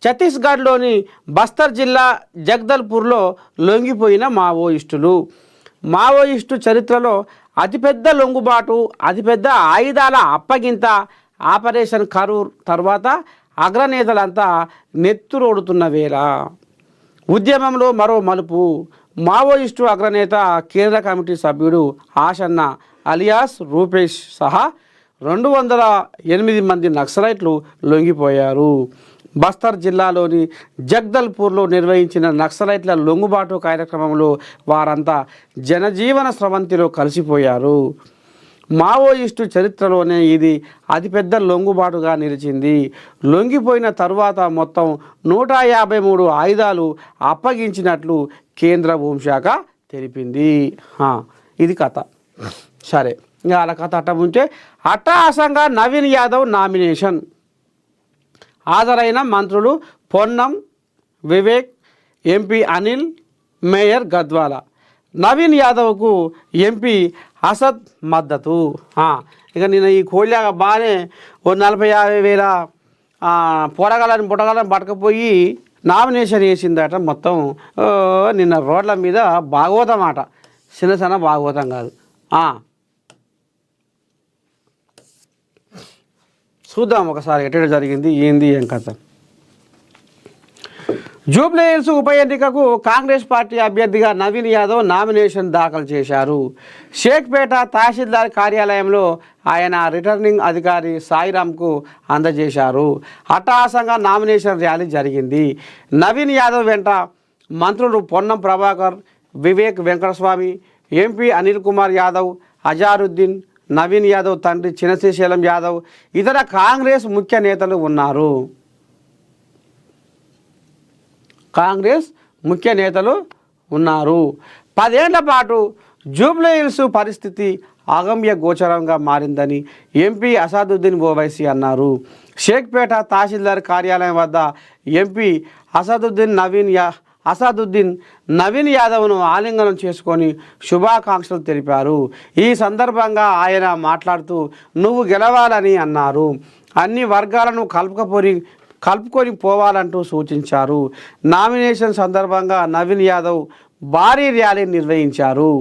ఛత్తీస్గఢ్లోని బస్తర్ జిల్లా జగదల్పూర్లో లొంగిపోయిన మావోయిస్టు చరిత్రలో అతిపెద్ద లొంగుబాటు, అతిపెద్ద ఆయుధాల అప్పగింత ఆపరేషన్ కరూర్ తర్వాత అగ్రనేతలంతా నెత్తురోడుతున్న వేళ ఉద్యమంలో మరో మలుపు. మావోయిస్టు అగ్రనేత కేంద్ర కమిటీ సభ్యుడు ఆశన్న అలియాస్ రూపేష్ సహా 208 మంది నక్సలైట్లు లొంగిపోయారు. బస్తర్ జిల్లాలోని జగదల్పూర్లో నిర్వహించిన నక్సలైట్ల లొంగుబాటు కార్యక్రమంలో వారంతా జనజీవన స్రవంతిలో కలిసిపోయారు. మావోయిస్టు చరిత్రలోనే ఇది అతిపెద్ద లొంగుబాటుగా నిలిచింది. లొంగిపోయిన తరువాత మొత్తం 153 ఆయుధాలు అప్పగించినట్లు కేంద్ర హోంశాఖ తెలిపింది. ఇది కథ. సరే, ఇంకా అలా కథ ఉంటే అట్టహాసంగా నవీన్ యాదవ్ నామినేషన్. హాజరైన మంత్రులు పొన్నం వివేక్, ఎంపీ అనిల్, మేయర్ గద్వాల. నవీన్ యాదవ్కు ఎంపీ అసద్ మద్దతు. ఇక నేను ఈ కోళ్ళ బాగానే 40-50 వేల పొడగలని పట్టకపోయి నామినేషన్ వేసిందట. మొత్తం నిన్న రోడ్ల మీద భాగవతం ఆట, చిన్న భాగవతం కాదు. చూద్దాం ఒకసారి ఎక్కడ జరిగింది ఏంది ఏం కథ. జూబ్లీహిల్స్ ఉప ఎన్నికకు కాంగ్రెస్ పార్టీ అభ్యర్థిగా నవీన్ యాదవ్ నామినేషన్ దాఖలు చేశారు. షేక్పేట తహసీల్దార్ కార్యాలయంలో ఆయన రిటర్నింగ్ అధికారి సాయిరామ్కు అందజేశారు. అట్టహాసంగా నామినేషన్ ర్యాలీ జరిగింది. నవీన్ యాదవ్ వెంట మంత్రులు పొన్నం ప్రభాకర్, వివేక్ వెంకటస్వామి, ఎంపీ అనిల్ కుమార్ యాదవ్, అజారుద్దీన్, నవీన్ యాదవ్ తండ్రి చినశ్రీశైలం యాదవ్, ఇతర కాంగ్రెస్ ముఖ్య నేతలు ఉన్నారు. 10 ఏళ్ల పాటు జూబ్లీహిల్స్ పరిస్థితి అగమ్య గోచరంగా మారిందని ఎంపీ అసదుద్దీన్ ఓవైసీ అన్నారు. షేక్పేట తహసీల్దార్ కార్యాలయం వద్ద ఎంపీ అసదుద్దీన్ నవీన్ యాదవ్ను ఆలింగనం చేసుకొని శుభాకాంక్షలు తెలిపారు. ఈ సందర్భంగా ఆయన మాట్లాడుతూ నువ్వు గెలవాలని అన్నారు. అన్ని వర్గాలను కలుపుకొని పోవాలంటూ సూచించారు. నామినేషన్ సందర్భంగా నవీన్ యాదవ్ భారీ ర్యాలీ నిర్వహించారు.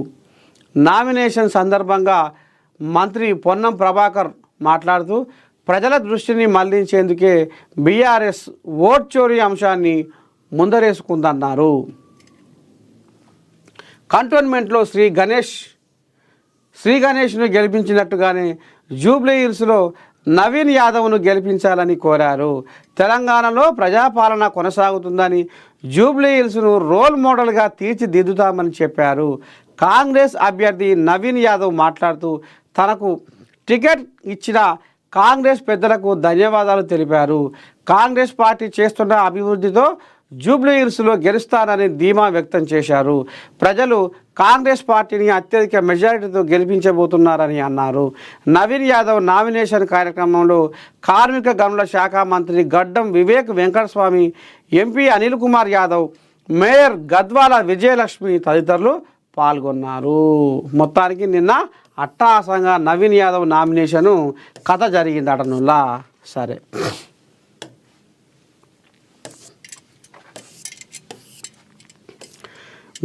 నామినేషన్ సందర్భంగా మంత్రి పొన్నం ప్రభాకర్ మాట్లాడుతూ ప్రజల దృష్టిని మళ్లించేందుకే బీఆర్ఎస్ ఓట్ చోరీ అంశాన్ని ముందరేసుకుందన్నారు. కంటోన్మెంట్లో శ్రీ గణేష్ను గెలిపించినట్టుగానే జూబ్లీహిల్స్లో నవీన్ యాదవ్ను గెలిపించాలని కోరారు. తెలంగాణలో ప్రజాపాలన కొనసాగుతుందని, జూబ్లీహిల్స్ను రోల్ మోడల్గా తీర్చిదిద్దుతామని చెప్పారు. కాంగ్రెస్ అభ్యర్థి నవీన్ యాదవ్ మాట్లాడుతూ తనకు టికెట్ ఇచ్చిన కాంగ్రెస్ పెద్దలకు ధన్యవాదాలు తెలిపారు. కాంగ్రెస్ పార్టీ చేస్తున్న అభివృద్ధితో జూబ్లీహిల్స్లో గెలుస్తానని ధీమా వ్యక్తం చేశారు. ప్రజలు కాంగ్రెస్ పార్టీని అత్యధిక మెజారిటీతో గెలిపించబోతున్నారని అన్నారు. నవీన్ యాదవ్ నామినేషన్ కార్యక్రమంలో కార్మిక గనుల శాఖ మంత్రి గడ్డం వివేక్ వెంకటస్వామి, ఎంపీ అనిల్ కుమార్ యాదవ్, మేయర్ గద్వాల విజయలక్ష్మి తదితరులు పాల్గొన్నారు. మొత్తానికి నిన్న అట్టహాసంగా నవీన్ యాదవ్ నామినేషను కథ జరిగిందట నుల్లా. సరే,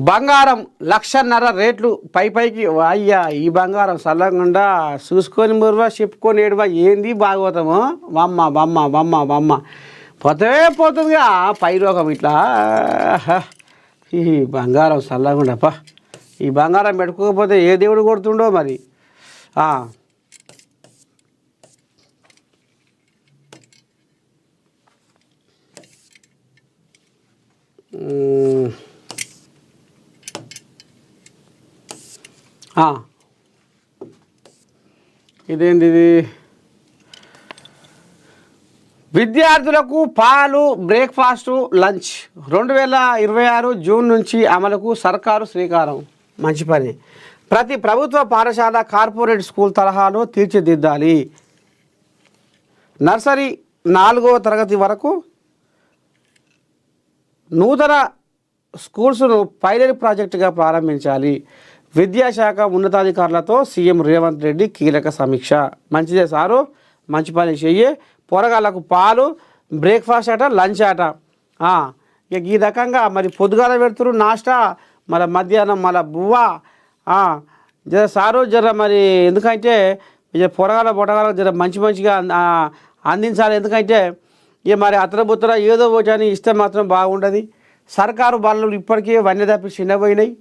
బంగారం 1,50,000 రేట్లు పైకి. అయ్యా, ఈ బంగారం చల్లకుండా చూసుకొని మురువా చెప్పుకొని ఏడువా ఏంది భాగవతము. వమ్మ పోతుందిగా పైరోగం ఇట్లా. ఈ బంగారం చల్లగుండపా ఈ బంగారం పెట్టుకోకపోతే ఏ దేవుడు కొడుతుండో మరి. ఇదేంది ఇది? విద్యార్థులకు పాలు, బ్రేక్ఫాస్టు, లంచ్ 2026 జూన్ నుంచి అమలుకు సర్కారు శ్రీకారం. మంచి పని. ప్రతి ప్రభుత్వ పాఠశాల కార్పొరేట్ స్కూల్ తరహాలో తీర్చిదిద్దాలి. నర్సరీ 4వ తరగతి వరకు నూతన స్కూల్స్ను పైలట్ ప్రాజెక్టుగా ప్రారంభించాలి. విద్యాశాఖ ఉన్నతాధికారులతో సీఎం రేవంత్ రెడ్డి కీలక సమీక్ష. మంచిదే సారు, మంచి పని చెయ్యి. పొరగాళ్ళకు పాలు, బ్రేక్ఫాస్ట్ అట, లంచ్ అట. ఇక ఈ రకంగా మరి పొద్దుగాల పెడుతురు నాష్టా, మళ్ళీ మధ్యాహ్నం మళ్ళీ బువ్వ. జర సారు జర మరి ఎందుకంటే పొరగాల జర మంచిగా అందించాలి. ఎందుకంటే ఇక మరి అతర బుత్తర ఏదో ఒకటి అని ఇస్తే మాత్రం బాగుండదు. సర్కారు బళ్ళు ఇప్పటికీ వన్య తప్పి చిన్నపోయినాయి,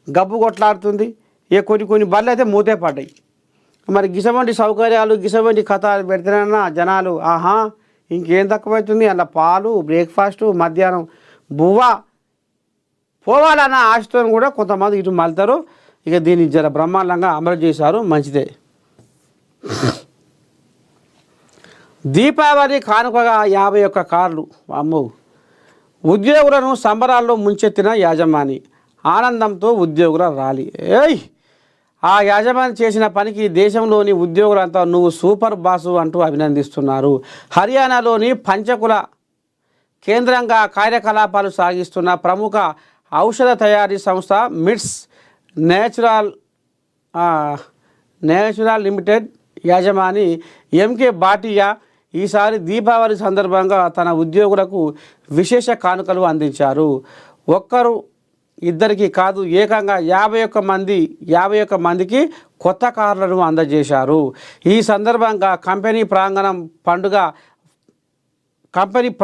గబ్బు కొట్లాడుతుంది. ఇక కొన్ని బళ్ళు అయితే మూతే పడ్డాయి. మరి గిసవంటి సౌకర్యాలు, గిసవంటి కథలు పెడితేనన్నా జనాలు ఇంకేం తక్కువవుతుంది. అలా పాలు, బ్రేక్ఫాస్టు, మధ్యాహ్నం బువ్వ పోవాలన్న ఆశతో కూడా కొంతమంది ఇటు మళ్తారు. ఇక దీన్ని జర బ్రహ్మాండంగా అమలు చేశారు, మంచిదే. దీపావళి కానుకగా 51 కార్లు. అమ్మో! ఉద్యోగులను సంబరాల్లో ముంచెత్తిన యాజమాని, ఆనందంతో ఉద్యోగుల ర్యాలీ. ఆ యాజమాని చేసిన పనికి దేశంలోని ఉద్యోగులంతా నువ్వు సూపర్ బాసు అంటూ అభినందిస్తున్నారు. హర్యానాలోని పంచకుల కేంద్రంగా కార్యకలాపాలు సాగిస్తున్న ప్రముఖ ఔషధ తయారీ సంస్థ మిట్స్ నేచురల్ లిమిటెడ్ యాజమాని ఎంకే భాటియా ఈసారి దీపావళి సందర్భంగా తన ఉద్యోగులకు విశేష కానుకలు అందించారు. ఒక్కరు ఇద్దరికి కాదు, ఏకంగా 51 మందికి కొత్త కార్లను అందజేశారు. ఈ సందర్భంగా కంపెనీ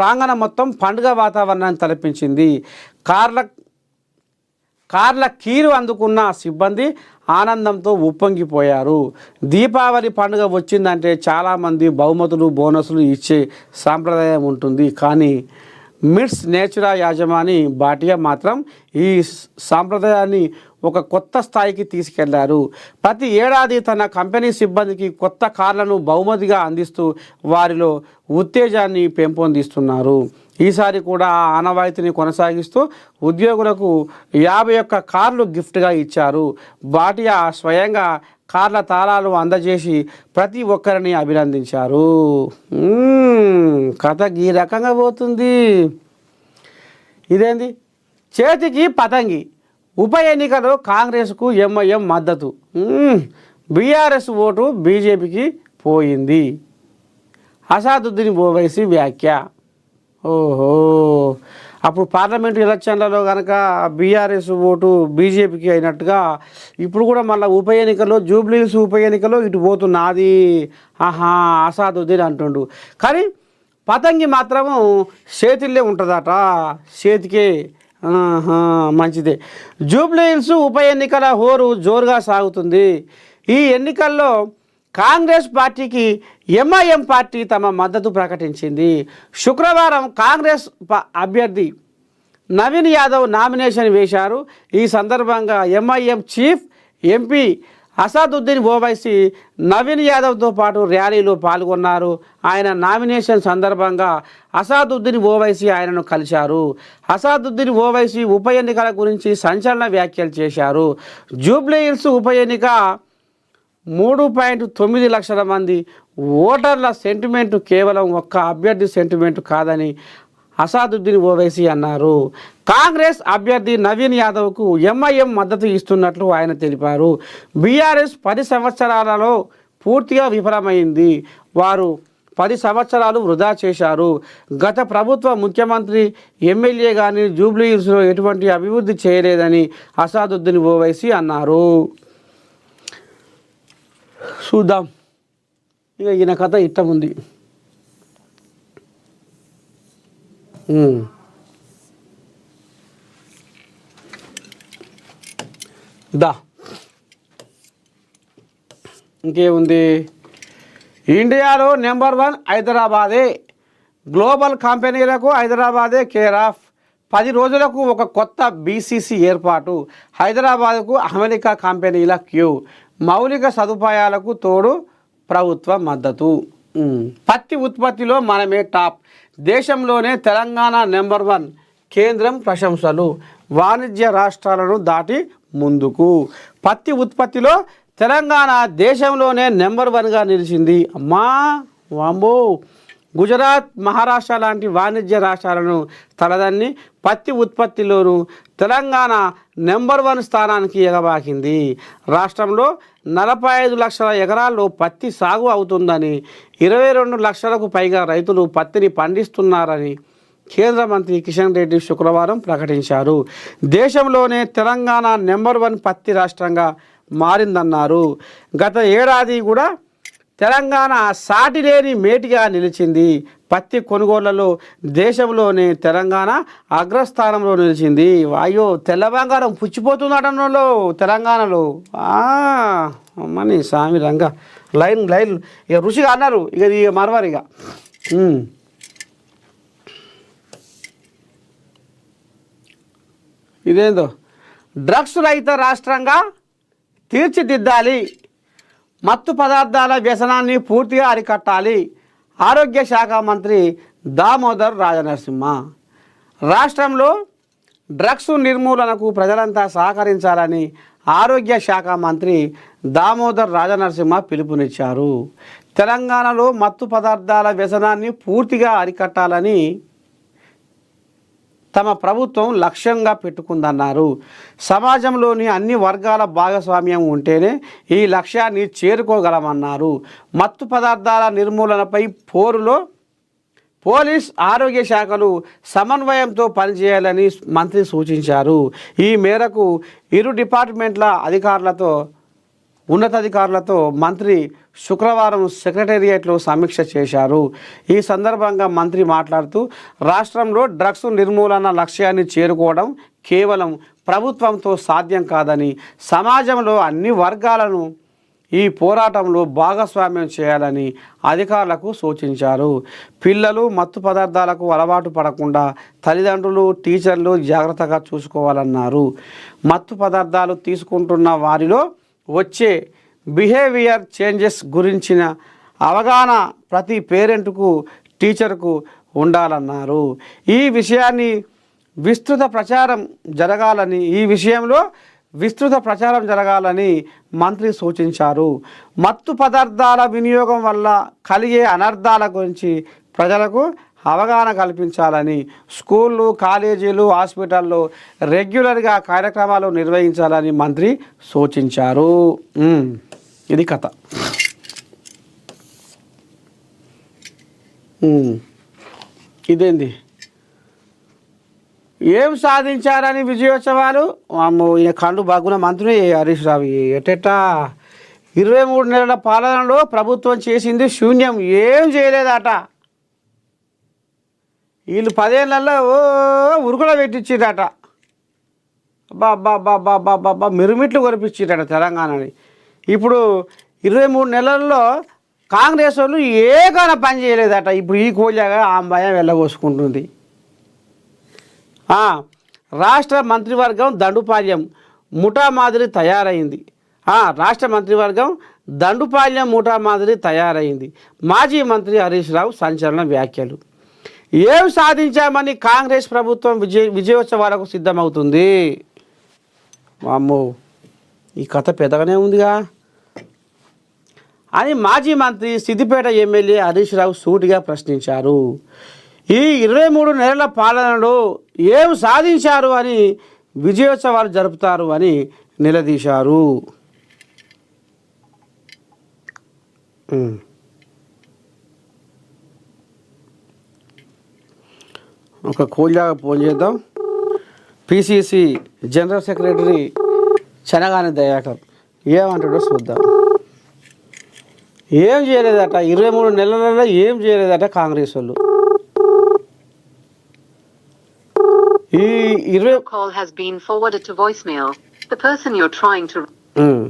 ప్రాంగణం మొత్తం పండుగ వాతావరణాన్ని తలపించింది. కార్ల కీరు అందుకున్న సిబ్బంది ఆనందంతో ఉప్పొంగిపోయారు. దీపావళి పండుగ వచ్చిందంటే చాలామంది బహుమతులు, బోనసులు ఇచ్చే సాంప్రదాయం ఉంటుంది. కానీ మిట్స్ నేచురా యాజమాని భాటియా మాత్రం ఈ సాంప్రదాయాన్ని ఒక కొత్త స్థాయికి తీసుకెళ్లారు. ప్రతి ఏడాది తన కంపెనీ సిబ్బందికి కొత్త కార్లను బహుమతిగా అందిస్తూ వారిలో ఉత్తేజాన్ని పెంపొందిస్తున్నారు. ఈసారి కూడా ఆ ఆనవాయితీని కొనసాగిస్తూ ఉద్యోగులకు 51 కార్లు గిఫ్ట్గా ఇచ్చారు. భాటియా స్వయంగా కార్ల తాళాలు అందజేసి ప్రతి ఒక్కరిని అభినందించారు. కథ ఈ రకంగా పోతుంది. ఇదేంది? చేతికి పతంగి. ఉప ఎన్నికలో కాంగ్రెస్కు ఎంఐఎం మద్దతు. బీఆర్ఎస్ ఓటు బీజేపీకి పోయింది. అసాదుద్దీన్ ఓవైసీ వ్యాఖ్య. ఓహో, అప్పుడు పార్లమెంటు ఎలక్షన్లలో కనుక బీఆర్ఎస్ ఓటు బీజేపీకి అయినట్టుగా ఇప్పుడు కూడా మళ్ళీ ఉప ఎన్నికలో, జూబ్లీహిల్స్ ఉప ఎన్నికలో ఇటు పోతున్నది. అసాదుద్దీన్ అంటుండు. కానీ పతంగి మాత్రము చేతిల్లే ఉంటుందట, చేతికే. మంచిదే. జూబ్లీహిల్స్ ఉప ఎన్నికల హోరు జోరుగా సాగుతుంది. ఈ ఎన్నికల్లో కాంగ్రెస్ పార్టీకి ఎంఐఎం పార్టీ తమ మద్దతు ప్రకటించింది. శుక్రవారం కాంగ్రెస్ అభ్యర్థి నవీన్ యాదవ్ నామినేషన్ వేశారు. ఈ సందర్భంగా MIM chief MP Asaduddin Owaisi Naveen యాదవ్తో పాటు ర్యాలీలో పాల్గొన్నారు. ఆయన నామినేషన్ సందర్భంగా అసాదుద్దీన్ ఓవైసీ ఆయనను కలిశారు. అసాదుద్దీన్ ఓవైసీ ఉప ఎన్నికల గురించి సంచలన వ్యాఖ్యలు చేశారు. జూబ్లీహిల్స్ ఉప ఎన్నిక 3.9 లక్షల మంది ఓటర్ల సెంటిమెంటు కేవలం ఒక్క అభ్యర్థి సెంటిమెంటు కాదని అసాదుద్దీన్ ఓవైసీ అన్నారు. కాంగ్రెస్ అభ్యర్థి నవీన్ యాదవ్కు ఎంఐఎం మద్దతు ఇస్తున్నట్లు ఆయన తెలిపారు. బీఆర్ఎస్ 10 సంవత్సరాలలో పూర్తిగా విఫలమైంది. వారు 10 సంవత్సరాలు వృధా చేశారు. గత ప్రభుత్వ ముఖ్యమంత్రి, ఎమ్మెల్యే కానీ జూబ్లీహిల్స్లో ఎటువంటి అభివృద్ధి చేయలేదని అసాదుద్దీన్ ఓవైసీ అన్నారు. చూద్దాం, ఇక ఈయన కథ ఇట్టం ఉంది. దా ఇంకేముంది, ఇండియాలో నెంబర్ 1 హైదరాబాదే, గ్లోబల్ కంపెనీలకు హైదరాబాదే కేర్ ఆఫ్, 10 రోజులకు ఒక కొత్త బీసీసీ ఏర్పాటు, హైదరాబాద్కు అమెరికా కంపెనీల క్యూ, మౌలిక సదుపాయాలకు తోడు ప్రభుత్వ మద్దతు. పత్తి ఉత్పత్తిలో మనమే టాప్, దేశంలోనే తెలంగాణ నెంబర్ 1, కేంద్రం ప్రశంసలు, వాణిజ్య రాష్ట్రాలను దాటి ముందుకు. పత్తి ఉత్పత్తిలో తెలంగాణ దేశంలోనే నెంబర్ 1గా నిలిచింది. అమ్మా వాంబో, గుజరాత్, మహారాష్ట్ర లాంటి వాణిజ్య రాష్ట్రాలను తలదన్ని పత్తి ఉత్పత్తిలోనూ తెలంగాణ నెంబర్ 1 స్థానానికి ఎగబాకింది. రాష్ట్రంలో 45 లక్షల ఎకరాల్లో పత్తి సాగు అవుతుందని, 22 లక్షలకు పైగా రైతులు పత్తిని పండిస్తున్నారని కేంద్ర మంత్రి కిషన్ రెడ్డి శుక్రవారం ప్రకటించారు. దేశంలోనే తెలంగాణ నెంబర్ 1 పత్తి రాష్ట్రంగా మారిందన్నారు. గత ఏడాది కూడా తెలంగాణ సాటి లేని మేటిగా నిలిచింది. పత్తి కొనుగోళ్లలో దేశంలోనే తెలంగాణ అగ్రస్థానంలో నిలిచింది. అయ్యో, తెల్ల బంగారం పుచ్చిపోతుందటంలో తెలంగాణలో. అమ్మని స్వామి రంగ లైన్ ఇక రుచిగా అన్నారు. ఇక మరవారు ఇక. ఇదేందో, డ్రగ్స్ రహిత రాష్ట్రంగా తీర్చిదిద్దాలి, మత్తు పదార్థాల వ్యసనాన్ని పూర్తిగా అరికట్టాలి. ఆరోగ్య శాఖ మంత్రి దామోదర్ రాజనరసింహ. రాష్ట్రంలో డ్రగ్స్ నిర్మూలనకు ప్రజలంతా సహకరించాలని ఆరోగ్య శాఖ మంత్రి దామోదర్ రాజనరసింహ పిలుపునిచ్చారు. తెలంగాణలో మత్తు పదార్థాల వ్యసనాన్ని పూర్తిగా అరికట్టాలని తమ ప్రభుత్వం లక్ష్యంగా పెట్టుకుందన్నారు. సమాజంలోని అన్ని వర్గాల భాగస్వామ్యం ఉంటేనే ఈ లక్ష్యాన్ని చేరుకోగలమన్నారు. మత్తు పదార్థాల నిర్మూలనపై పోరులో పోలీస్, ఆరోగ్య శాఖలు సమన్వయంతో పనిచేయాలని మంత్రి సూచించారు. ఈ మేరకు ఇరు డిపార్ట్మెంట్ల ఉన్నతాధికారులతో మంత్రి శుక్రవారం సెక్రటేరియట్లో సమీక్ష చేశారు. ఈ సందర్భంగా మంత్రి మాట్లాడుతూ, రాష్ట్రంలో డ్రగ్స్ నిర్మూలన లక్ష్యాన్ని చేరుకోవడం కేవలం ప్రభుత్వంతో సాధ్యం కాదని, సమాజంలో అన్ని వర్గాలను ఈ పోరాటంలో భాగస్వామ్యం చేయాలని అధికారులకు సూచించారు. పిల్లలు మత్తు పదార్థాలకు అలవాటు పడకుండా తల్లిదండ్రులు, టీచర్లు జాగ్రత్తగా చూసుకోవాలన్నారు. మత్తు పదార్థాలు తీసుకుంటున్న వారిలో వచ్చే బిహేవియర్ చేంజెస్ గురించిన అవగాహన ప్రతి పేరెంట్కు, టీచర్కు ఉండాలన్నారు. ఈ విషయంలో విస్తృత ప్రచారం జరగాలని మంత్రి సూచించారు. మత్తు పదార్థాల వినియోగం వల్ల కలిగే అనర్థాల గురించి ప్రజలకు అవగాహన కల్పించాలని, స్కూళ్ళు, కాలేజీలు, హాస్పిటల్లో రెగ్యులర్గా కార్యక్రమాలు నిర్వహించాలని మంత్రి సూచించారు. ఇది కథ. ఇదేంది, ఏం సాధించారని విజయోత్సవాలు. ఈయన కళ్ళు బాగున్న మంత్రి హరీష్ రావు ఎట్టెట్టా 23 నెలల పాలనలో ప్రభుత్వం చేసింది శూన్యం, ఏం చేయలేదట. వీళ్ళు 10 ఏళ్ళల్లో ఉరుకులో పెట్టించిరట. బాబా మిరుమిట్లు కొరిపించిరట తెలంగాణని. ఇప్పుడు 23 నెలల్లో కాంగ్రెస్ వాళ్ళు ఏకైనా పని చేయలేదట. ఇప్పుడు ఈ కోళ్ళగా ఆ భయం వెళ్ళబోసుకుంటుంది. రాష్ట్ర మంత్రివర్గం దండుపాల్యం ముఠా మాదిరి తయారైంది. రాష్ట్ర మంత్రివర్గం దండుపాల్యం ముఠా మాదిరి తయారైంది. మాజీ మంత్రి హరీష్ రావు సంచలన వ్యాఖ్యలు. ఏం సాధించామని కాంగ్రెస్ ప్రభుత్వం విజయోత్సవాలకు సిద్ధమవుతుంది. అమ్మో, ఈ కథ పెద్దగానే ఉందిగా అని మాజీ మంత్రి సిద్దిపేట ఎమ్మెల్యే హరీష్ రావు సూటిగా ప్రశ్నించారు. ఈ 23 నెలల పాలనలో ఏం సాధించారు అని విజయోత్సవాలు జరుపుతారు అని నిలదీశారు. ఒక కోళ్ళగా ఫోన్ చేద్దాం. PCC general secretary Chenagani Dayakar ఏమంటాడో చూద్దాం. ఏం చేయలేదట 23 నెలలలో, ఏం చేయలేదట కాంగ్రెస్ వాళ్ళు. ఈ 20 Your call has been forwarded to voicemail. The person you're trying to ఉమ్.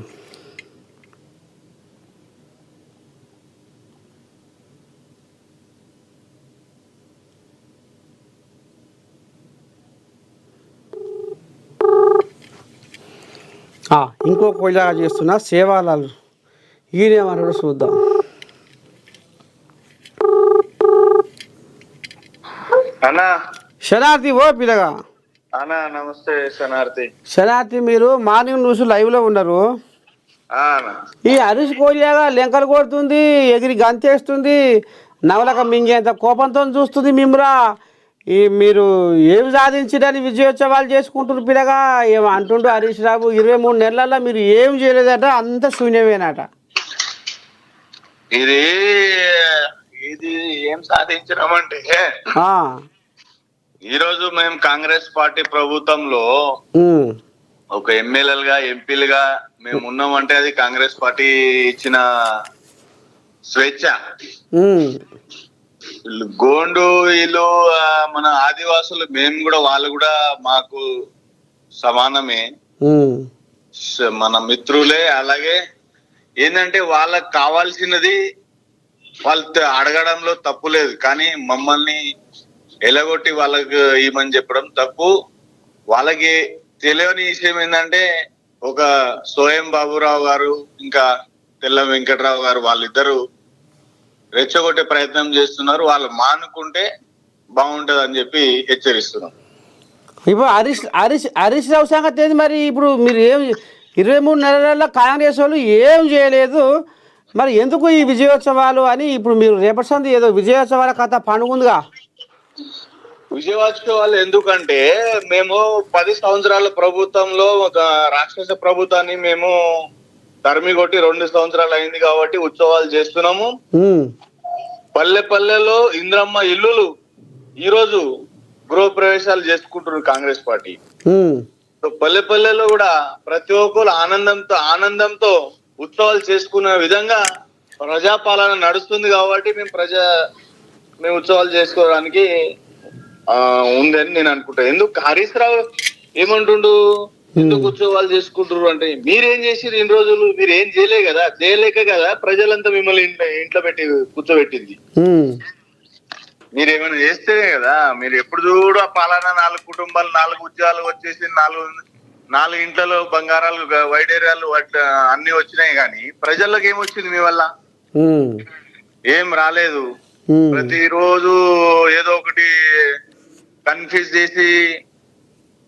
ఇంకో కోయిలాగా చేస్తున్నా సేవాలాలు ఈయనేమన్నాడో చూద్దాం. అన్నా శనార్థి ఓ పిల్లగా, అన్నా నమస్తే శనార్థి. శనార్థి మీరు మార్నింగ్ న్యూస్ లైవ్లో ఉన్నారు. అన్నా ఈ హరీష్ కోరియాగా లెంకలు కొడుతుంది, ఎగిరి గంతేస్తుంది, నవలక మింగేంత కోపంతో చూస్తుంది మిమ్రా. ఈ మీరు ఏం సాధించడని విజయోత్సవాలు చేసుకుంటున్నారు పిల్లగా. ఏం అంటుండు హరీష్ రావు, 23 నెలల్లో మీరు ఏం చేయలేదట, అంత శూన్యమేనట. ఇది ఇది ఏం సాధించినామంటే ఆ, ఈ రోజు మేము కాంగ్రెస్ పార్టీ ప్రభుత్వంలో ఉమ్, ఒక ఎమ్మెల్యేలుగా ఎంపీలుగా మేము ఉన్నామంటే అది కాంగ్రెస్ పార్టీ ఇచ్చిన స్వేచ్ఛ. ఉమ్, వీళ్ళు గోండు వీళ్ళు మన ఆదివాసులు మేము కూడా వాళ్ళు కూడా మాకు సమానమే, ఉమ్, మన మిత్రులే. అలాగే ఏంటంటే వాళ్ళకి కావాల్సినది వాళ్ళు అడగడంలో తప్పు లేదు, కానీ మమ్మల్ని ఎలగొట్టి వాళ్ళకి ఇవ్వమని చెప్పడం తప్పు. వాళ్ళకి తెలియని విషయం ఏంటంటే ఒక సోయం బాబురావు గారు ఇంకా తెల్ల వెంకట్రావు గారు వాళ్ళిద్దరు రెచ్చగొట్టే ప్రయత్నం చేస్తున్నారు. వాళ్ళు మానుకుంటే బాగుంటది అని చెప్పి హెచ్చరిస్తున్నాం. ఇప్పుడు హరీష్ రావు సంగతి ఏంది మరి? ఇప్పుడు మీరు ఏం 23 నెలల్లో కాంగ్రెస్ వాళ్ళు ఏం చేయలేదు, మరి ఎందుకు ఈ విజయోత్సవాలు అని ఇప్పుడు మీరు రేపటి సంది ఏదో విజయోత్సవాల కథ పండుగ. విజయవాడ ఎందుకంటే మేము 10 సంవత్సరాల ప్రభుత్వంలో ఒక రాక్షస ప్రభుత్వాన్ని మేము తరిమి కొట్టి 2 సంవత్సరాలు అయింది కాబట్టి ఉత్సవాలు చేస్తున్నాము. పల్లె పల్లెలో ఇంద్రమ్మ ఇల్లులు ఈరోజు గృహ ప్రవేశాలు చేసుకుంటున్నారు కాంగ్రెస్ పార్టీ. పల్లె పల్లెలో కూడా ప్రతి ఒక్కరు ఆనందంతో ఉత్సవాలు చేసుకునే విధంగా ప్రజాపాలన నడుస్తుంది కాబట్టి మేము ఉత్సవాలు చేసుకోవడానికి ఉందని నేను అనుకుంటా. ఎందుకు హరీష్ రావు ఏమంటుండు, ఎందుకు ఉత్సవాలు చేసుకుంటారు అంటే, మీరేం చేసిరు ఇన్ని రోజులు? మీరు ఏం చేయలేక కదా ప్రజలంతా మిమ్మల్ని ఇంట్లో పెట్టి కూర్చోబెట్టింది. మీరు ఏమైనా చేస్తేనే కదా. మీరు ఎప్పుడు చూడు ఆ పాలన 4 కుటుంబాలు 4 ఉద్యోగాలు వచ్చేసి 4 ఇంట్లలో బంగారాలు వైడేరియాలు అన్ని వచ్చినాయి, కానీ ప్రజలకు ఏమొచ్చింది మీ వల్ల? ఏం రాలేదు. ప్రతిరోజు ఏదో ఒకటి కన్ఫ్యూజ్ చేసి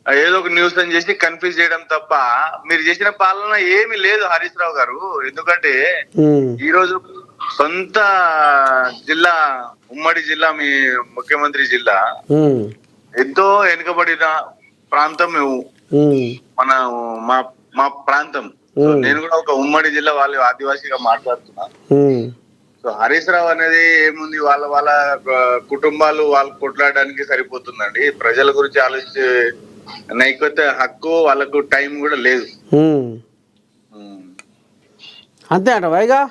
ఏదో ఒక న్యూస్ అని చేసి కన్ఫ్యూజ్ చేయడం తప్ప మీరు చేసిన పాలన ఏమీ లేదు హరీష్ రావు గారు. ఎందుకంటే ఈ రోజు సొంత జిల్లా, ఉమ్మడి జిల్లా, మీ ముఖ్యమంత్రి జిల్లా ఎంతో వెనుకబడిన ప్రాంతం మా ప్రాంతం. నేను కూడా ఒక ఉమ్మడి జిల్లా వాళ్ళు ఆదివాసీగా మాట్లాడుతున్నా. సో హరీష్ రావు అనేది ఏముంది, వాళ్ళ కుటుంబాలు వాళ్ళు కొట్లాడడానికి సరిపోతుందండి. ప్రజల గురించి ఆలోచించే నైతిక హక్కు వాళ్ళకు టైం కూడా లేదు. అంతే అంట వైగా.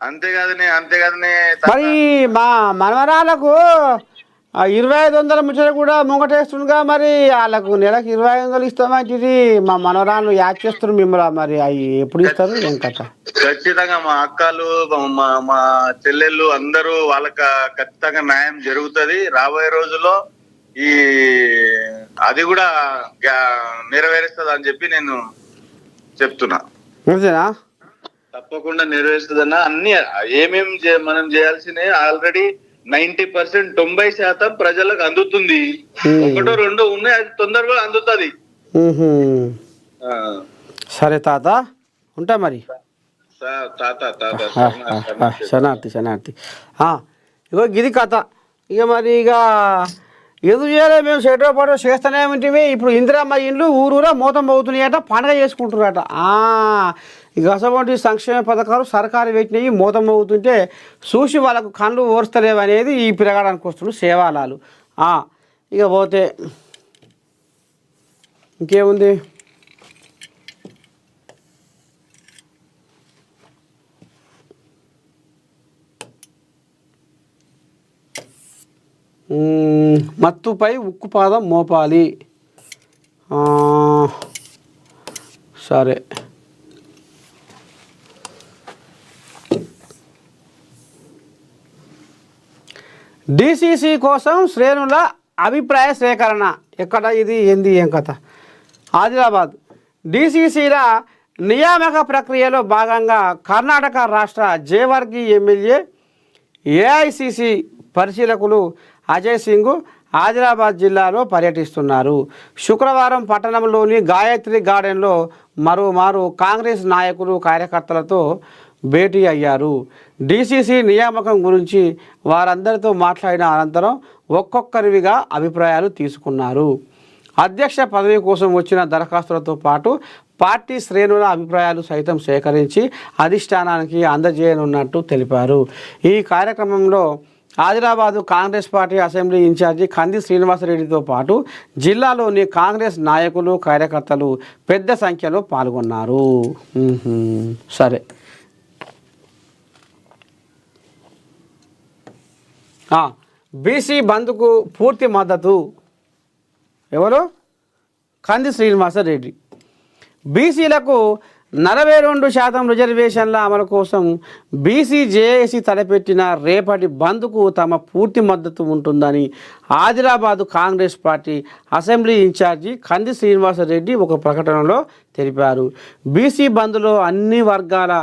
అంతేకాదనే మరి మా మనవరాలకు 2500 ముచ్చట కూడా ముంగటేస్తుండగా, మరి వాళ్ళకు నెలకు 2500 ఇస్తామంటే మా మనవరాలు యాడ్ చేస్తారు మిమ్మల్ని. మరి అవి ఎప్పుడు ఇస్తారు ఏం కథ? ఖచ్చితంగా మా అక్కలు మా చెల్లెళ్ళు అందరూ వాళ్ళకి ఖచ్చితంగా న్యాయం జరుగుతుంది రాబోయే రోజుల్లో. అది కూడా నెరవేరుస్తుంది అని చెప్పి నేను చెప్తున్నా. అంతేనా? తప్పకుండా నెరవేరుస్తుందన్నా. అన్ని ఏమేమి మనం చేయాల్సినవి ఆల్రెడీ 90% 90% ప్రజలకు అందుతుంది. 1-2 ఉన్నాయి, అది తొందరగా అందుతుంది. సరే తాత, ఉంటా మరి. శనార్థి ఇగో గిది కథ. ఇక మరి ఎందుకు చేయలేదు, మేము సెటో పాటో చేస్తూనే ఉంటే ఇప్పుడు ఇందిరమ్మ ఇండ్లు ఊరూరా మూతం పోతున్నాయట, పండగ చేసుకుంటున్నారట. ఇక అసలు సంక్షేమ పథకాలు సర్కారు పెట్టినవి మూతం పోతుంటే చూసి వాళ్ళకు కళ్ళు ఓర్స్తలేవు అనేది ఈ పిరగడానికి వస్తున్నారు సేవాలాలు. ఇక పోతే ఇంకేముంది, మత్తుపై ఉక్కుపాదం మోపాలి. సరే, డిసిసి కోసం శ్రేణుల అభిప్రాయ సేకరణ. ఎక్కడ ఇది, ఏంది, ఏం కథ? ఆదిలాబాద్ డిసిసిల నియామక ప్రక్రియలో భాగంగా కర్ణాటక రాష్ట్ర జేవర్గి ఎమ్మెల్యే ఏఐసిసి పరిశీలకులు అజయ్ సింగ్ ఆదిలాబాద్ జిల్లాలో పర్యటిస్తున్నారు. శుక్రవారం పట్టణంలోని గాయత్రి గార్డెన్లో మరోమారు కాంగ్రెస్ నాయకులు కార్యకర్తలతో భేటీ అయ్యారు. డిసిసి నియామకం గురించి వారందరితో మాట్లాడిన అనంతరం ఒక్కొక్కరివిగా అభిప్రాయాలు తీసుకున్నారు. అధ్యక్ష పదవి కోసం వచ్చిన దరఖాస్తులతో పాటు పార్టీ శ్రేణుల అభిప్రాయాలు సైతం సేకరించి అధిష్టానానికి అందజేయనున్నట్టు తెలిపారు. ఈ కార్యక్రమంలో Adilabad Congress party assembly incharge Kandi శ్రీనివాసరెడ్డితో పాటు జిల్లాలోని కాంగ్రెస్ నాయకులు కార్యకర్తలు పెద్ద సంఖ్యలో పాల్గొన్నారు. సరే, బీసీ బంద్కు పూర్తి మద్దతు. ఎవరు? కంది శ్రీనివాసరెడ్డి. బీసీలకు 42% రిజర్వేషన్ల అమలు కోసం బీసీ జేఏసీ తలపెట్టిన రేపటి బంద్కు తమ పూర్తి మద్దతు ఉంటుందని Adilabad Congress party assembly incharge Kandi Srinivasa Reddy ఒక ప్రకటనలో తెలిపారు. బీసీ బంద్లో అన్ని వర్గాల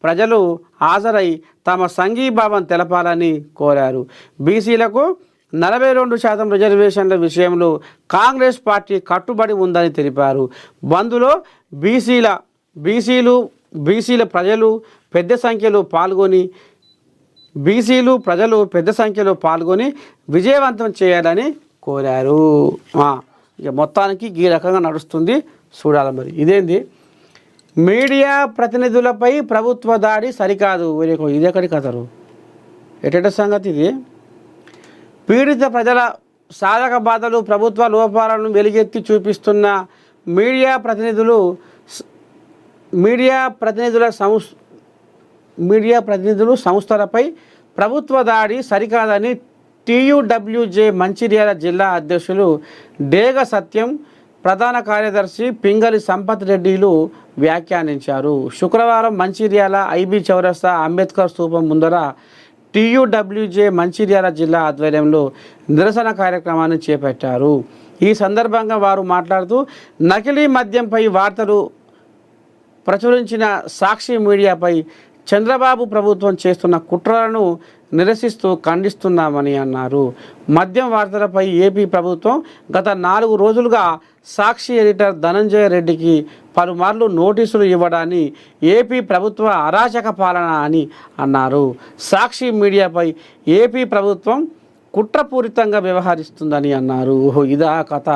ప్రజలు హాజరై తమ సంఘీభావం తెలపాలని కోరారు. బీసీలకు 42% రిజర్వేషన్ల విషయంలో కాంగ్రెస్ పార్టీ కట్టుబడి ఉందని తెలిపారు. బంద్లో బీసీల ప్రజలు పెద్ద సంఖ్యలో పాల్గొని విజయవంతం చేయాలని కోరారు. ఇక మొత్తానికి ఈ రకంగా నడుస్తుంది, చూడాలి. మరి ఇదేంది? మీడియా ప్రతినిధులపై ప్రభుత్వ దాడి సరికాదు. ఇదెక్కడి కథరు? ఎట సంగతి ఇది? పీడిత ప్రజల సాధక బాధలు, ప్రభుత్వ లోపాలను వెలుగెత్తి చూపిస్తున్న మీడియా ప్రతినిధులు సంస్థలపై ప్రభుత్వ దాడి సరికాదని TUWJ మంచిర్యాల జిల్లా అధ్యక్షులు డేగ సత్యం, ప్రధాన కార్యదర్శి పింగళి సంపత్ రెడ్డిలు వ్యాఖ్యానించారు. శుక్రవారం మంచిర్యాల ఐబీ చౌరస్తా అంబేద్కర్ స్తూపం ముందర TUWJ మంచిర్యాల జిల్లా ఆధ్వర్యంలో నిరసన కార్యక్రమాన్ని చేపట్టారు. ఈ సందర్భంగా వారు మాట్లాడుతూ నకిలీ మద్యంపై వార్తలు ప్రచురించిన సాక్షి మీడియాపై చంద్రబాబు ప్రభుత్వం చేస్తున్న కుట్రలను నిరసిస్తూ ఖండిస్తున్నామని అన్నారు. మద్యం వార్తలపై ఏపీ ప్రభుత్వం గత 4 రోజులుగా సాక్షి ఎడిటర్ ధనంజయ రెడ్డికి పలుమార్లు నోటీసులు ఇవ్వడాన్ని ఏపీ ప్రభుత్వ అరాచక పాలన అని అన్నారు. సాక్షి మీడియాపై ఏపీ ప్రభుత్వం కుట్రపూరితంగా వ్యవహరిస్తుందని అన్నారు. ఇదా కథ?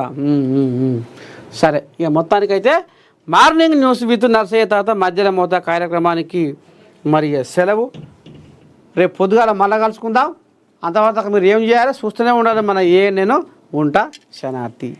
సరే, ఇక మొత్తానికైతే మార్నింగ్ న్యూస్ విత్ నర్సయ్య తాత మధ్యలో మోత కార్యక్రమానికి మరి సెలవు. రేపు పొద్దుగాల మళ్ళా కలుసుకుందాం. అంతవరకు మీరు ఏం చేయాలి? చూస్తూనే ఉండాలి. మన నేను ఉంటా శనార్థి.